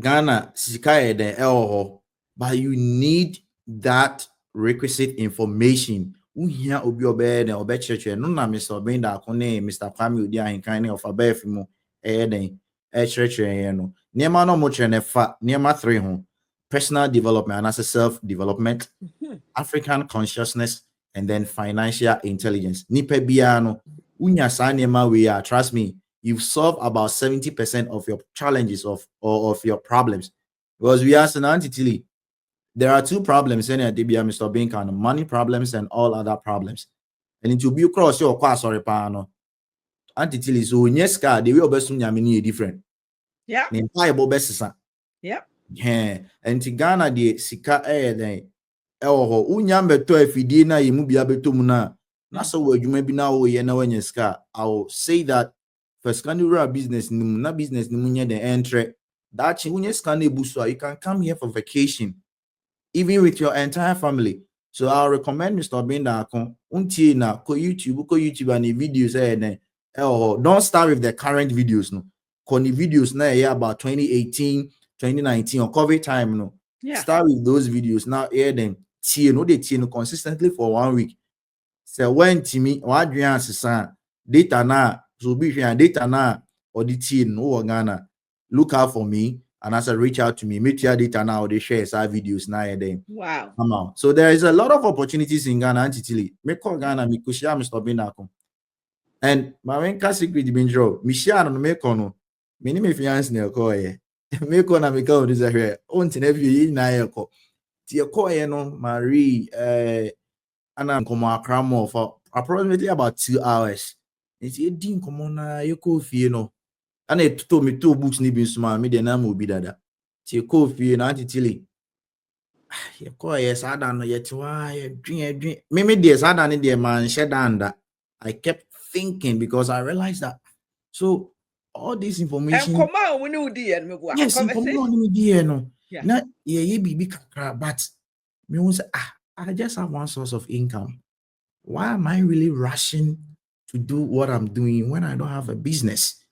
Ghana sika den elho, but you need that requisite information. Uhia obi obe den obe church no na Mr. Benda akone Mr. Kwame Odi ahinkan of abef mu den church no. Niema no mo chere fa niema 3 ho. Personal development and as self development, African consciousness, and then financial intelligence. Nipa bia no unya sa niema we are, trust me, you've solved about 70% of your challenges of your problems. Because we asked an entity, there are 2 problems in DBA, Mr. Binkan, money problems and all other problems. And it will be across your class or a pano. Entity so yes, the way best different. Yeah. The entire best. Yeah. And Ghana the sika then ho unya mbeto afidie na yemu bia beto mu na so wadwuma bi na wo ye na wanya sika. I will say that first can you business nimu na business nimu nye the entre that unya sika na ebuso you can come here for vacation even with your entire family. So I'll recommend Mr. Binda unti na ko YouTube and the videos then don't start with the current videos no. Ko the videos na about 2018 2019 or COVID time no. Yeah. Start with those videos now them they consistently for 1 week. So when Timmy what data na so be data na or the teen no Ghana look out for me and as I reach out to me meet your data now they share side videos now then. Wow. Come out. So there is a lot of opportunities in Ghana Antitili. Me call Ghana me kushia Mr. Binako. And my main secret been draw. Me share no me kono. Me ni me fiance na call ye. Me kono me call this here. On nephew yi na ye ko. Ti ye call ye no Marie ana nkomo akra mo for approximately about 2 hours. It's ye din komo na ye ko fie no. Ana etuto me to books ni bi nsuma me de na mo bi dada. Ti ye ko fie na Antitili. You call yes, I don't know yet. Why dream? Maybe there's I don't need man shed under. I kept thinking because I realized that. So all this information. And come on, we know the end. Yes, information no. Yeah. Now yeah, be but me was I just have one source of income. Why am I really rushing to do what I'm doing when I don't have a business?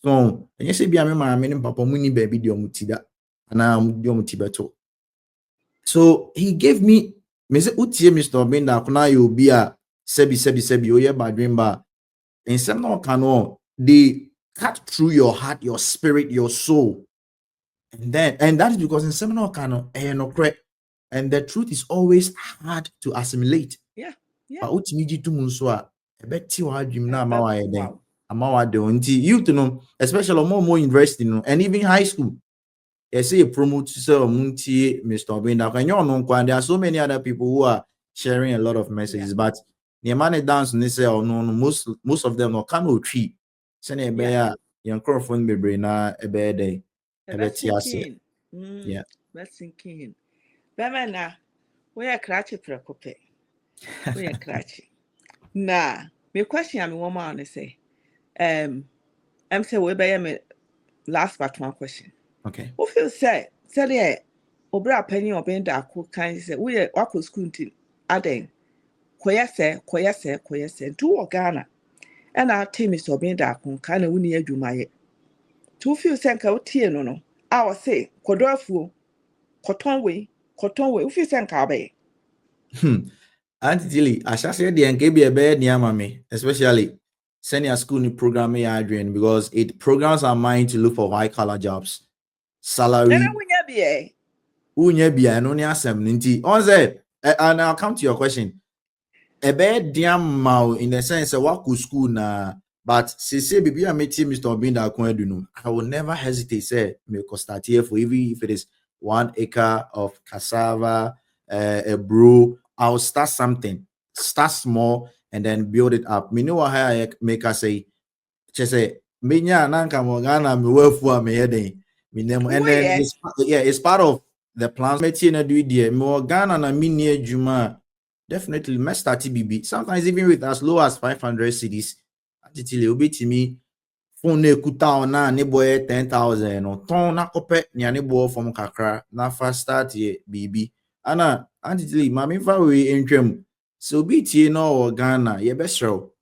So and you say be my meaning papa muni baby diomutida and I'm diomutibeto. So he gave me Mr. Binda kuna you be a sebi oye badrimba in some no cano they cut through your heart, your spirit, your soul. And that is because in some no cano no correct. And the truth is always hard to assimilate. Yeah. But utimiji tu munswa ebeti wa dream na amawa eden. Wow. Amawa de unti you to know, especially more university no, and even high school. I say a promote Mr. Binda. There are so many other people who are sharing a lot of messages, but the man dance and they say, oh no, most of them no can no tree. Send a Yeah. bear, young crofon be brain a bear day. A That's bet yes, thinking. yeah. That's thinking. Bema na, we are cratchy precope. We are cratchy. Nah, me question I'm woman to say. I'm say we buy me last but one question. Okay. Who feel say the obra penny or bend a cook kind say we are wako school team. Aden, koya se, two or Ghana. And our team is obeying that con kind of winning a jumaye. Two few sank out tea no. I was say, quadruple, cotton way, if you sank our bay. Auntie Tilly, I shall say the NKB a bed near mommy, especially senior school in programming Adrian, because it programs our mind to look for white collar jobs. Then I Salary, win ya be. unya be an only assembly. On say, and I'll come to your question. A bed dear mau in the sense of what could school na, but say baby I met Mr. Binda Kwedunu. I will never hesitate say me start here for even if it is 1 acre of cassava, a brew. I'll start something, start small, and then build it up. Me know how I make us say, she say, me nya nanka mo Ghana me wefu a me heading. And then Way, it's part of the plans. Me na do it me Ghana na me near Juma. Definitely, must start BB. Sometimes even with as low as 500 cities, until you be to me phone ne kuta na ne boy 10,000 no ton na kope ni ane boy from kakra na fast start ye BB. Ana until mami fa we entwam. So be tie no Ghana ye best show.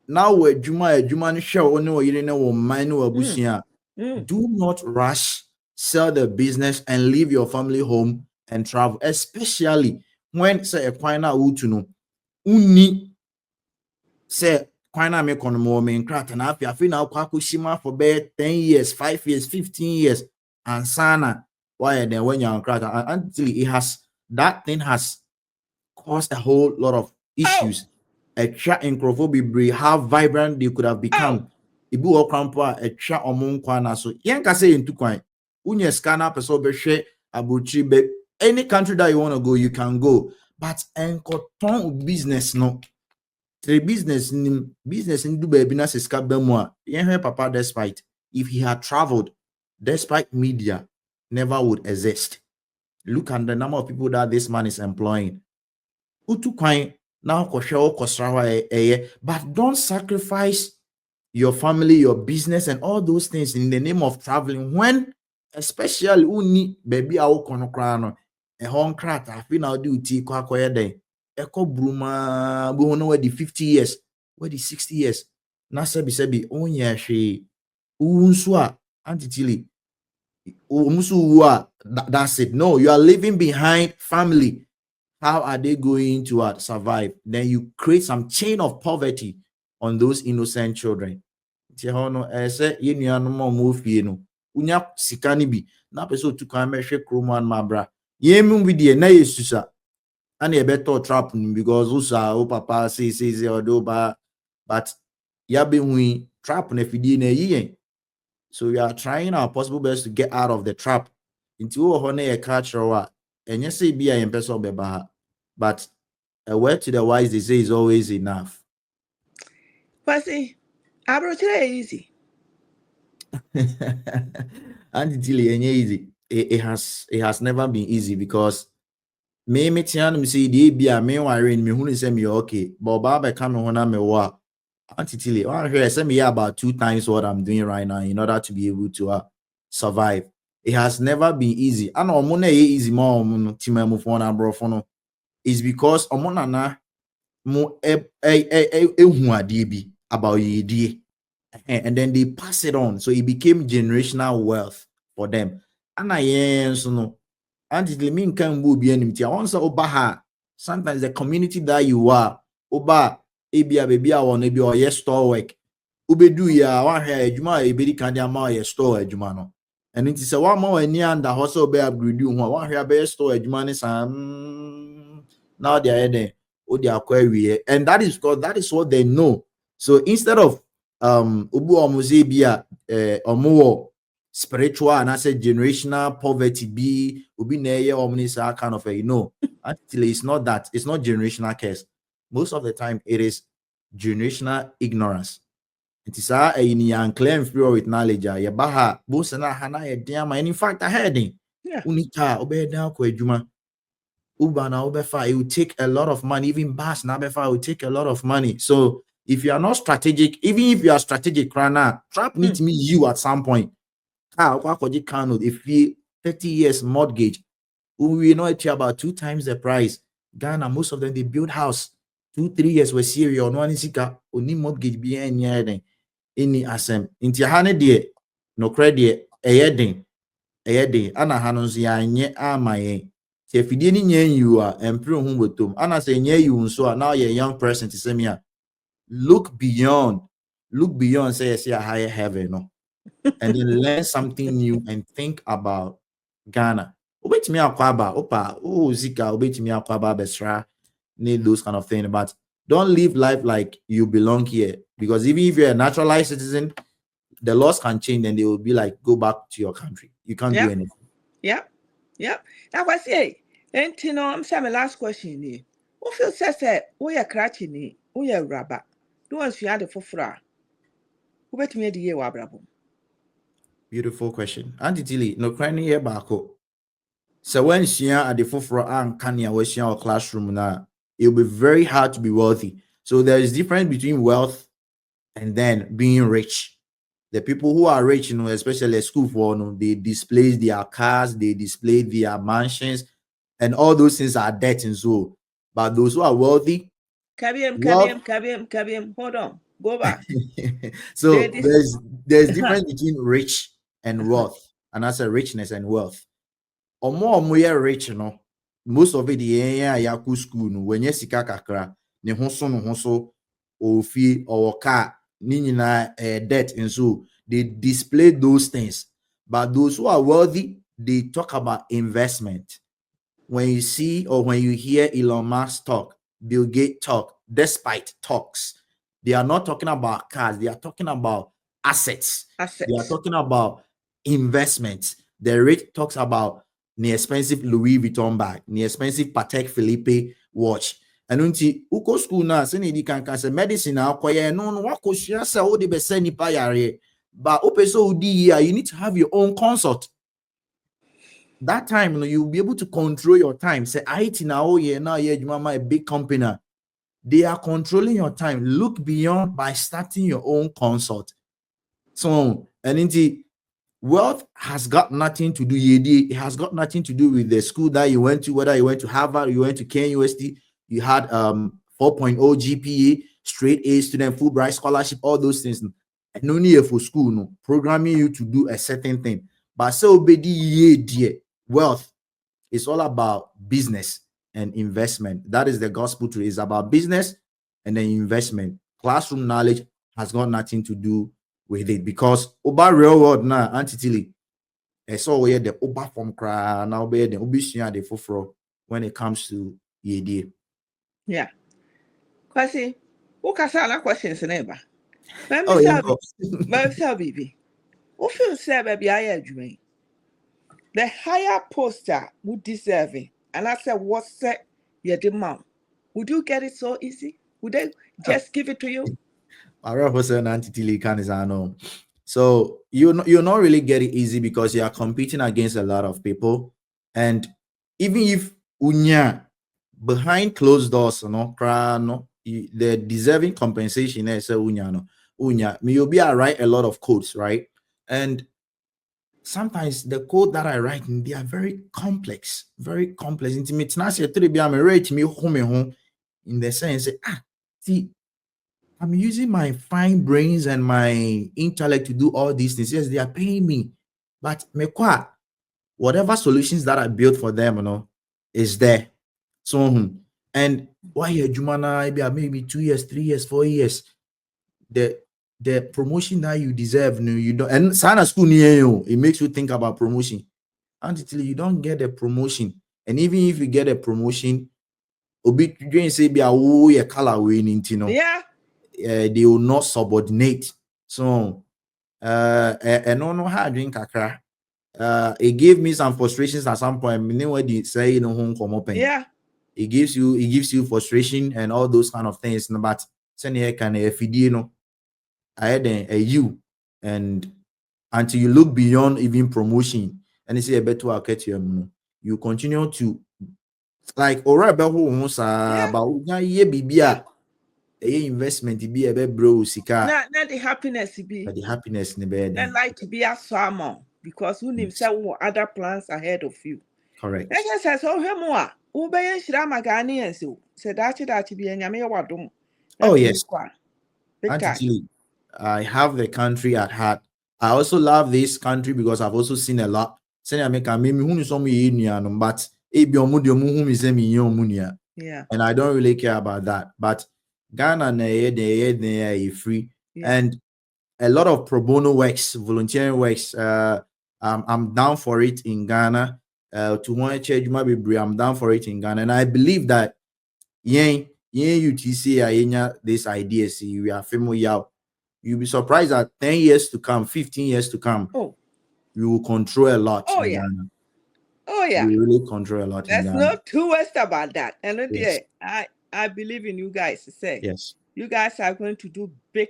Now we juma no show no yire ne wo man no abusua. Do not rush, sell the business and leave your family home and travel, especially when say a quina utu no uni say quina me kono me nkrat na afi na kwa kushima for be 10 years, 5 years, 15 years and sana why then when you're nkrat until it has that thing has caused a whole lot of issues. A chat in be how vibrant they could have become. Ibu okrampo a chat omon kwana so yanka say into kwan unye scanner person be share abuchi be any country that you want to go you can go but enkoton business no the business in do baby na seska bemu a yen papa despite if he had traveled despite media never would exist. Look at the number of people that this man is employing. Utu kwan na but don't sacrifice your family, your business, and all those things in the name of traveling. When, especially, uni baby a kono krano, a home crat, I feel now do tea kwa day. Eko bruma, go no where the 50 years, where the 60 years. Na sebi, onya she, unswa, antitili, that's it. No, you are leaving behind family. How are they going to survive? Then you create some chain of poverty on those innocent children. Say unya sikani bi na person to come mehwe kroman mabra yemu bi de na yesusa and a better trap because usa o papa say or do ba but ya be we trap na fidi na yi. So we are trying our possible best to get out of the trap into a honey culture and you say be a person beba but a word to the wise they say is always enough. Passy, I brought it easy. And it's easy. It has never been easy because me tian me say the be a me worry me who say me okay but baba come on me wa antitili I hear say me about 2 times what I'm doing right now in order to be able to survive. It has never been easy. And omo na easy more tima mu for na bro for no is because omo na mo ehu ade bi about ye and then they pass it on so it became generational wealth for them. And I so no until me can be enmity. I want to oba sometimes the community that you are oba ebia baby I want be or yes store work ubedu ya one hair adwuma ebedi kan dia ma ye store adwuma no and it is a one more any under hustle be upgrade you one hair be store adwuma ni sam now they are there o they acquire and that is because that is what they know. So instead of obu omuze bia omo spiritual and I said generational poverty be obi na ye omni sa kind of a actually it's not that, it's not generational curse. most of the time it is generational ignorance. It is a young claim fear with knowledge. Ya baha busana hana yediama. And in fact, I had Yeah. unika obey down kwejuma. Uber na Uberfa, it will take a lot of money. Even Bas na Uberfa will take a lot of money. So if you are not strategic, even if you are strategic, Rana, trap needs me you at some point. If you 30 years mortgage, we know it's about 2 times the price. Ghana, most of them they build house 2-3 years with serious or no sika only mortgage be any asem. Inti hane de no credit a ana hanos ya nye amaye. If you didn't you are improve with them. Ana say nye you so now you're a young person to say me look beyond say yes, a higher heaven, no, and then learn something new and think about Ghana. Obetimi akwaba, opa, zika, obetimi akwaba besra, need those kind of things. But don't live life like you belong here, because even if you're a naturalized citizen, the laws can change and they will be like, go back to your country. You can't do Yep. anything. Yep. Yep. That was it. And you know, I'm saying my last question here. Who feels say we are cratching we are rubber? Do us you had a fufra? Who bet me the year wabrabo? Beautiful question. Auntie Tilly, no crying here back. So when she at the forefront and Kenya was she our classroom now, it'll be very hard to be wealthy. So there is difference between wealth and then being rich. The people who are rich, especially at school for, they display their cars, they display their mansions, and all those things are debt and so. But those who are wealthy, wealth. Kabiam. Hold on. Go back. They So this. there's difference between rich and wealth, and that's a richness and wealth. Omo ye rich, most of it yeah yaku school no when sika kakra ne ho so ofi or car ni nyina debt and so they display those things. But those who are wealthy, they talk about investment. When you see or when you hear Elon Musk talk, Bill Gates talk, despite talks, they are not talking about cars, they are talking about assets, they are Assets. talking about investments. The rate talks about the expensive Louis Vuitton bag, the expensive Patek Philippe watch. And unti uko school na se ni kan say medicine na akoye no wako shia say o de be say nipa yare. But ope so udi here, you need to have your own consult. That time you'll be able to control your time. Say IT now, oh yeah, now yeah, you mama a big company. They are controlling your time. Look beyond by starting your own consult. So and indeed, wealth has got nothing to do. It has got nothing to do with the school that you went to, whether you went to Harvard, you went to KUST, you had 4.0 GPA, straight A student, Fulbright scholarship, all those things. And only for school, no programming you to do a certain thing. But so dear, wealth is all about business and investment. That is the gospel truth. It's about business and then investment. Classroom knowledge has got nothing to do with it, because over real world now, antitili, so where the over from cry now be the obisua the fufro when it comes to ED. Yeah. Kwasi, who can say questions neighbor? Let me Oh yeah, say, no. let me say, baby. Who feels say, baby, I agree. The higher poster would deserve it. And I said, what's that? Your demand. Would you get it so easy? Would they just give it to you? So you're not really get it easy because you are competing against a lot of people, and even if unya behind closed doors, the deserving compensation is unya. You'll be I write a lot of codes, right? And sometimes the code that I write, they are very complex, very complex. Intimate. Now, say three be I'm rate me home in the sense, see, I'm using my fine brains and my intellect to do all these things. Yes, they are paying me, but whatever solutions that I built for them, is there. So, and why you Jumana maybe 2 years, 3 years, 4 years, the promotion that you deserve, no, you don't. And Sana school near you, it makes you think about promotion until you don't get a promotion. And even if you get a promotion, obi say be a color winning, Yeah. they will not subordinate. So and no hard drink kakra. It gave me some frustrations at some point. Meaning what they say home come open. Yeah. it gives you frustration and all those kind of things. But send here can FD no I had a you and until you look beyond even promotion and you say a better market you continue to like or about who Yeah. about yeah bibia a investment be a bro sika Not the happiness be. but the happiness in the And bed. like to be a salmon because who Yes, himself will other plans ahead of you. And correct. just says, oh, him, Ubay Shirama Ghanaians, said that be a Yamia Wadum. Oh Not to me, yes, big Auntie time. Tilly, I have the country at heart. I also love this country because I've also seen a lot. Send America, maybe who is some but it be Yeah, and I don't really care about that. But Ghana, they free yeah. and a lot of pro bono works, volunteering works. I'm down for it in Ghana. To one change my baby, I'm down for it in Ghana, and I believe that UTC this idea. See, we are familiar. You'll be surprised that 10 years to come, 15 years to come, Oh, we will control a lot oh, in yeah. Ghana. Oh, We yeah. will really control a lot in There's Ghana. no two ways about that. And Yes, I believe in you guys to say yes, you guys are going to do big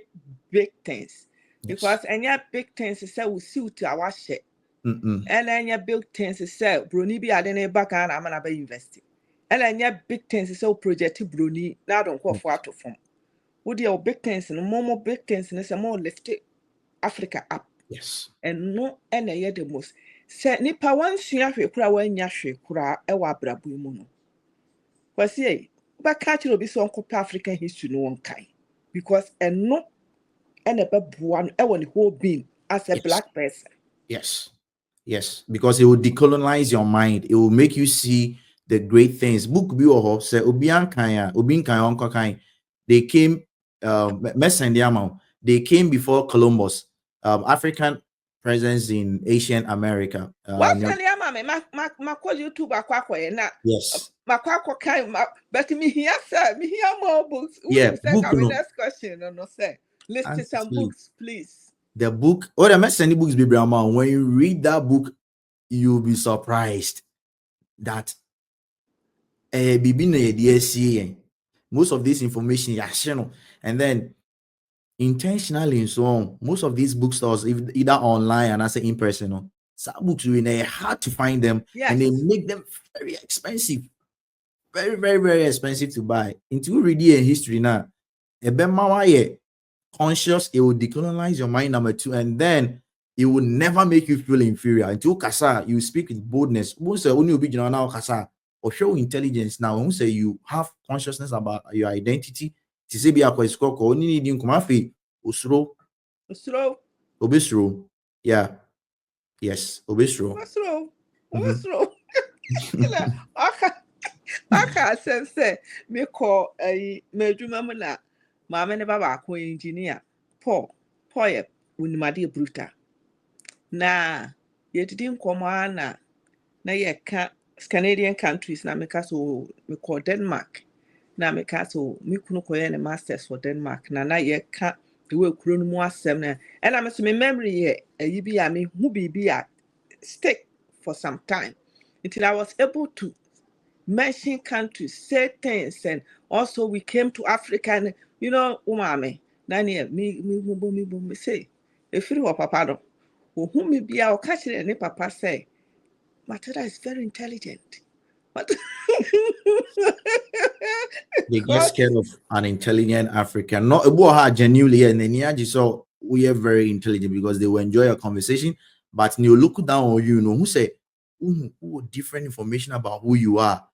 things yes. because any big things to say will suit our shit. Mm-mm. And then your big things to say Bruni be at any back and I'm gonna be investing. And then your big things to say project Bruni now don't go for Yes, out to form. Would your big things and more big things and some more lift Africa up yes, and no and a year the most. Say nipa one sua hwe kura wan nya hwe kura e wa abrabo mu no. Kwasi ba catch obi so onko African history no one kai because eno and a beboa no e won the whole being as a yes, black person. yes. Yes, because it will decolonize your mind. It will make you see the great things. Book bi oho say obian kan obin kan onko kan. They came Messendiamo. They came before Columbus. African presence in Asian America. What can ya mama ma call YouTube akwa na Yes. makwa kai but me here sir me here more books. Who Yeah, him say book can we no. next question no say list some Actually, books please. the book or the Messendi books, baby, when you read that book, you'll be surprised that most of this information and then intentionally and so on. Most of these bookstores, either online and as in person, some books really hard to find them and they Yes. make them very expensive, very, very, very expensive to buy. Into reading a history now, a conscious, it will decolonize your mind. Number two, and then it will never make you feel inferior. Until Kasa, you speak with boldness. Once say only be now Kasa or show intelligence now. Once say you have consciousness about your identity. To say be a kwesiko ko only need come afi usro Slow. obesro. Yeah. Yes, obesro. Slow. Mm-hmm. Slow. Aka asɛm sɛ mekɔ m'adwuma mu na maame ne ba baako engineer Paul yɛ onimadeɛ brutal na yɛdidi nkɔmmɔ a na yɛka Canadian countries na meka so mekɔ Denmark na meka so me kunu kɔyɛ ne masters for Denmark na yɛka ɛwɔ kuro no mu asɛm na ɛna me so me memory yɛ ayi bi a mehu biribi a stick for some time until I was able to mention countries, say things, and also we came to Africa and umame. Nani me say, if you were papa who me be our catch and papa say, Matilda is very intelligent. But They get because scared of an intelligent African. Not about genuinely and then yeah, just so we are very intelligent because they will enjoy a conversation. But you look down on who say who different information about who you are.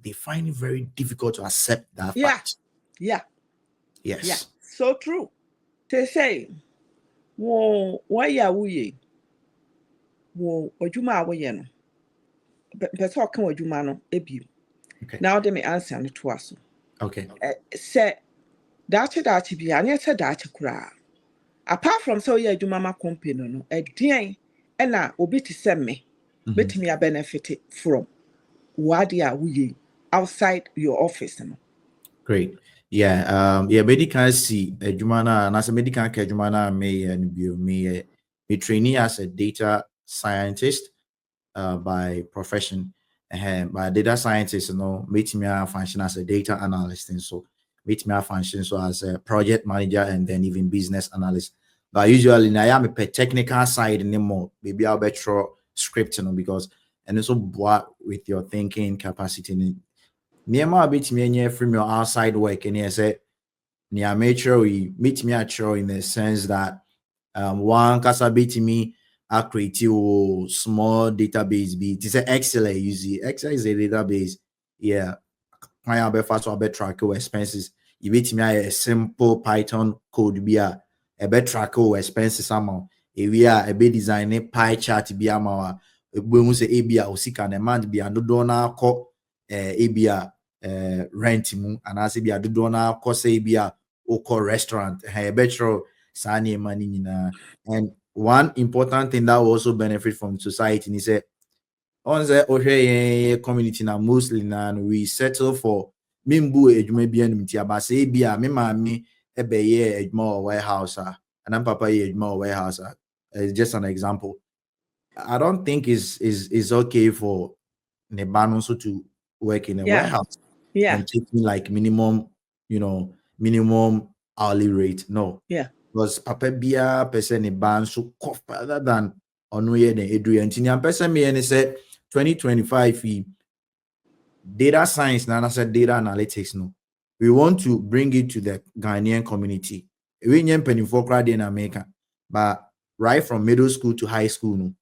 They find it very difficult to accept that yeah, fact. yeah, yeah, Yes. so true. They say, whoa, why are we? Whoa, or you ma way no. But talk what you man no, Okay. now they may answer no to us. Okay. Say daakye bi a na yɛsɛ daakye koraa apart from sɛ woyɛ adwuma ma company no ɛdeɛn ɛna obi te sɛ me bɛtumi a benefit from wade a woyɛ outside your office no. Great. Yeah. Yeah. Medical see Jumana and as a medical care Jumana may and me trainee as a data scientist by profession. But data scientist, meet me a function as a data analyst, and so meet me a function so as a project manager and then even business analyst. But usually now I am a technical side anymore. Maybe I'll be through script, because and also what with your thinking capacity. Nehema bit me from your outside work, and you say near mature we meet me at in the sense that one kasa bit me a create small database be it is a Excel use Excel is a database, yeah. When I be fast or be track your expenses, you bit me a simple Python code be a be track your expenses somehow. If we are a be design a pie chart be a ma we say a be a osika and a man be a do na ko a be a rent mu and as be a do na ko say be a oko restaurant betro sani money na. And one important thing that will also benefit from society is that on the Oshe community na mostly na we settle for mimbu ejuma bi anim ti abase bi a me maami ebe ye ejuma warehouse and I'm papa ye ejuma warehouse. Just an example. I don't think is okay for Nebano also to work in a Yeah. warehouse Yeah. and taking like minimum hourly rate. No, Yeah. because papa bia person ne ban so cost rather than ono ye den edu ntini person me ne say 2025 data science na said data analytics no. We want to bring it to the Ghanaian community. We nyem penifo kra dey na America, but right from middle school to high school no.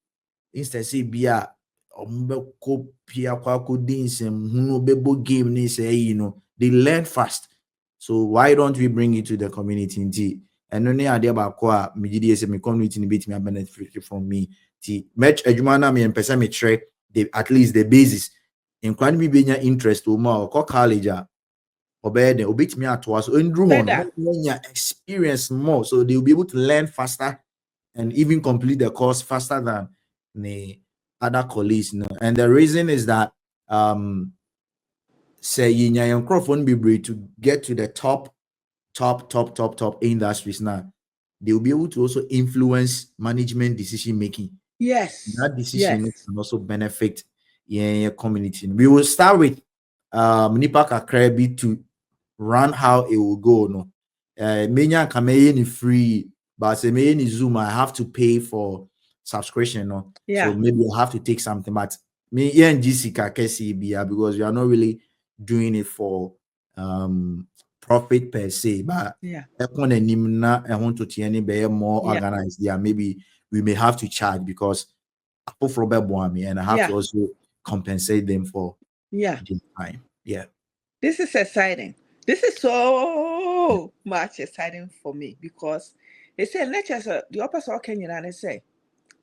Instead say bia ombeko pia kwa ko dinsem hunu bebo game ni say they learn fast. So why don't we bring it to the community indeed? And no idea about kwa me say me community ni bit me benefit from me. Ti match adwuma na me person me try the at least the basis. In kwan me benya interest o ma or college obey the obit me at was ndru Better. on experience more, so they'll be able to learn faster and even complete the course faster than the other colleagues. And the reason is that say your microphone be able to get to the top industries now, they'll be able to also influence management decision making. Yes. That decision Yes. can also benefit your community. We will start with Nipa Kakrebi to run how it will go. No, many can free, but say many Zoom, I have to pay for subscription. No, so Yeah. maybe I have to take something. But me yeah, and GC because we are not really doing it for profit per se. But Yeah. upon a nimna, I want to be more Yeah. organized. Yeah, maybe we may have to charge because and I have Yeah. to also compensate them for Yeah. the time. Yeah. This is exciting. This is so much exciting for me because they say let's just the opposite Kenyan and they say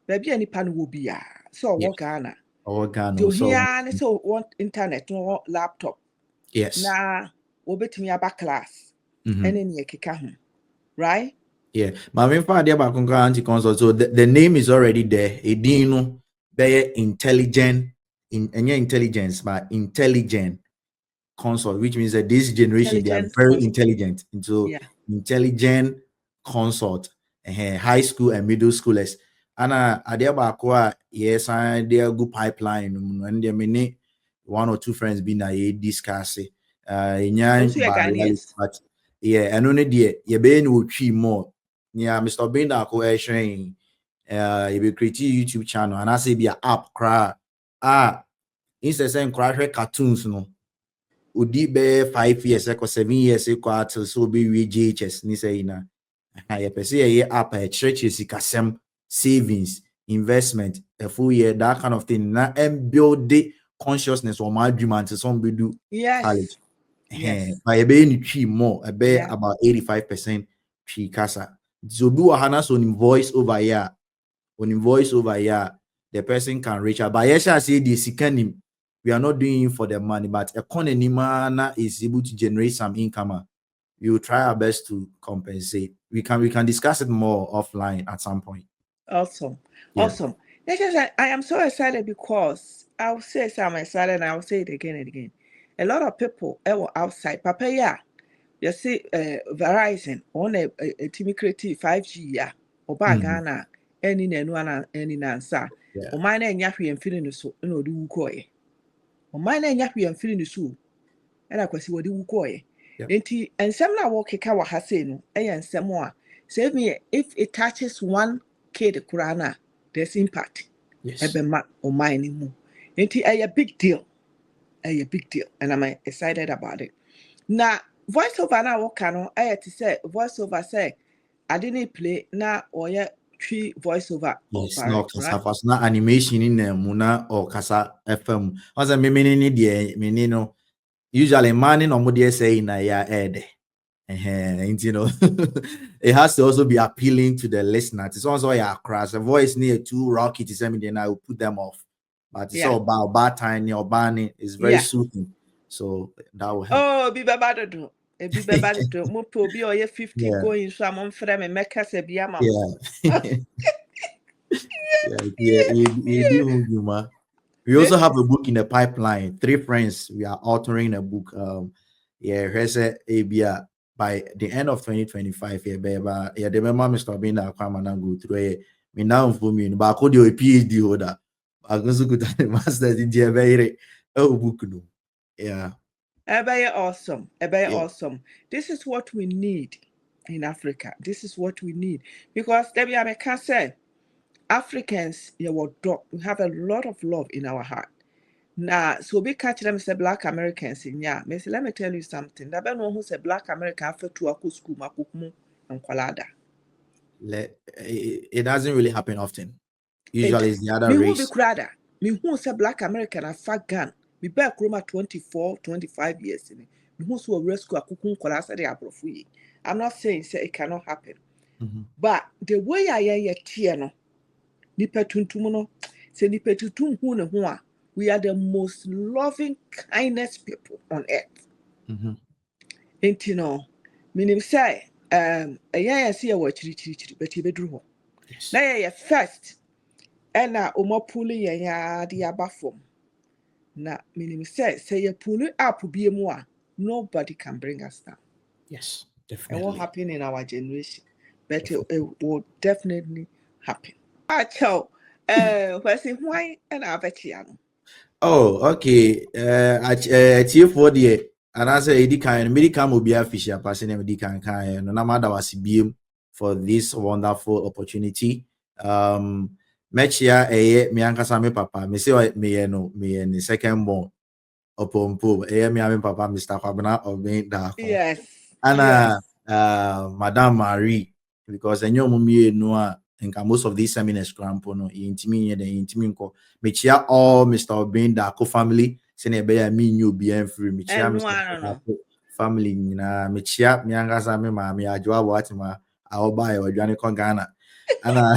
baby any pan will be so Yes. work Ghana. Organo. Do So here and so want internet no laptop. yes. Na wobetumi aba class. Mm-hmm. Ene ne keka ho. Right? Yeah. My main part about anti consult. So the name is already there. A dino very intelligent in any intelligence, but intelligent consult, which means that this generation they are Intelligent very consult. intelligent. And so Yeah. intelligent consult, high school and middle schoolers. And I about yes, I there good pipeline and there many one or two friends been a discuss it. Also your By reality, Ghanaians. but yeah, and only there you be no tree more. Yeah, Mr. Binda ko sharing you be create YouTube channel and I say be a app cry instead saying cry cartoons no odi be 5 years or 7 years till so be we GHS ni say na ya pese ye app a church sikasem savings investment a full year that kind of thing na and build the consciousness or my dream until somebody do college Yes. Yes. but you be tree more a be Yeah. about 85% tree kasa so do a hana so in voice over here on in voice over here the person can reach out but yes I say the second we are not doing it for the money, but economy is able to generate some income. We will try our best to compensate. We can discuss it more offline at some point. Awesome. Yeah. Awesome. That's just, I am so excited because I'll say so I'm excited and I'll say it again and again. A lot of people were outside. Papa, yeah. You see, Verizon on a Timmy Creative 5G, yeah. Oba Mhm. Ghana, any Nana, any Nansa. Yeah. O mine and Yafi and feeling so, do koye. ɔman na nya hwe amfiri ne so ɛna kwasi wɔde wu kɔɛ nti nsɛm na wɔkeka wɔ ha sei no ɛyɛ nsɛm a sɛ if it touches one kid koraa na there's impact ɛbɛma ɔman no mu nti ɛyɛ big deal and I'm excited about it. Now voiceover na wɔka no ɛyɛ te sɛ voiceover sɛ ade ne play na ɔyɛ twi voiceover yes no kasa fast na animation in mu na or kasa fm ɔsɛ me ni deɛ me no usually man no mo deɛ say na ya ede you know it has to also be appealing to the listener. It's also crash the voice near too rocky to say me then I will put them off, but it's all about bad time or banning is very soothing, so that will help. Oh be bad do be bad do mo be or 50 going so I'm on frame and make us a biama we also have a book in the pipeline. 3 friends we are authoring a book. Here's a ABA by the end of 2025. The member Mr. Binda Kwamana go through me now for me, but I could do a PhD holder. I also could have a master's in the book. Awesome. Awesome. This is what we need in Africa. This is what we need because Debbie America said Africans, we have a lot of love in our heart. Now, so we catch them say Black Americans in let me tell you something. That no who say Black American after to a school makumu and kwalada. It doesn't really happen often. Usually it's the other race. Me who say Black American after gun. Me back Roma 24, 25 years in me who so rescue akukum kwalasa de abrofu. I'm not saying say it cannot happen. But the way I hear no nipa tuntum no say nipa tuntum hu ne ho a we are the most loving, kindest people on earth. And you know, meaning say, I see a watch, but you bedroom. Now, first, and now, pulling ya the abafom. Now, meaning say, you pull it up, be more. Nobody can bring us down. Yes, definitely. And what happened in our generation, but it will definitely happen. What's it why and I bet you. Oh, okay. Tier 4 there. And I say Eddie can medical will be official passing Eddie can no matter was BM for this wonderful opportunity. Mechia me ankasa me papa. Me say me no me in the second born upon me papa Mr. Kwabena of being da. Yes. And Madame Marie, because I know me no most of these seminars crampo no intimi the intimi ko mechia all Mr. Obinda co family sene be ya me new bien free mechia Mr. family na mechia me angasa me ma me adwa watima aoba e wadwane ko Ghana ana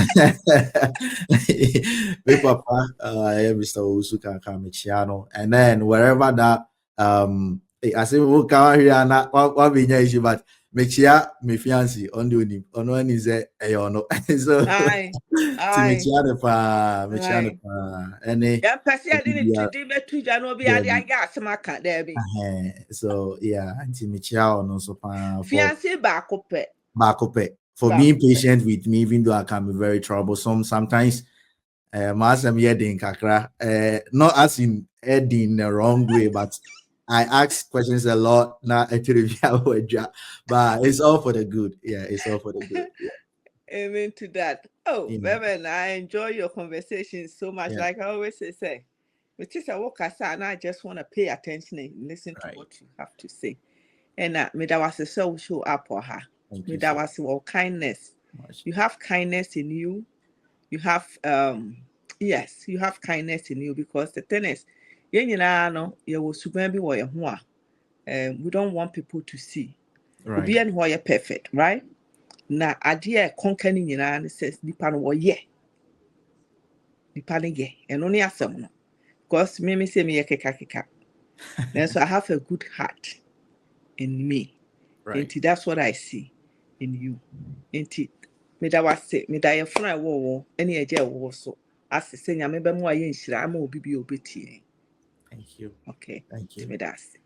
me papa Mr. Usuka ka mechia no, and then wherever that I say we can here na what be issue but mechia me fiancé on the on one is a no so aye mechia the any yeah person I didn't to betu ja no be ade aga asmaka there be so yeah anti mechia no so fiancé back up for being patient with me even though I can be very troublesome sometimes. Masam yedin kakra not as in in the wrong way but I ask questions a lot, not actually, but it's all for the good. Yeah, it's all for the good. Yeah. Amen to that. Oh, Reverend, I enjoy your conversation so much. Yeah. Like I always say, which is a work and I just want to pay attention and listen to what you have to say. And me that was a social up or her. Me that was all kindness. You have kindness in you. You have yes, you have kindness in you because the thing is, you know, you will super be where you are. We don't want people to see. Right. Be and why you're perfect, right? Na idea conquering and says nipa no ye. Nipa ye. And only asem no. Because me say me keka. Then so I have a good heart in me. Right. And that's what I see in you. And me da was say me da your friend wo any eje wo so. As say nyame be mo aye nshira ama obi bi obeti. Thank you. Okay. Thank you. Me da say.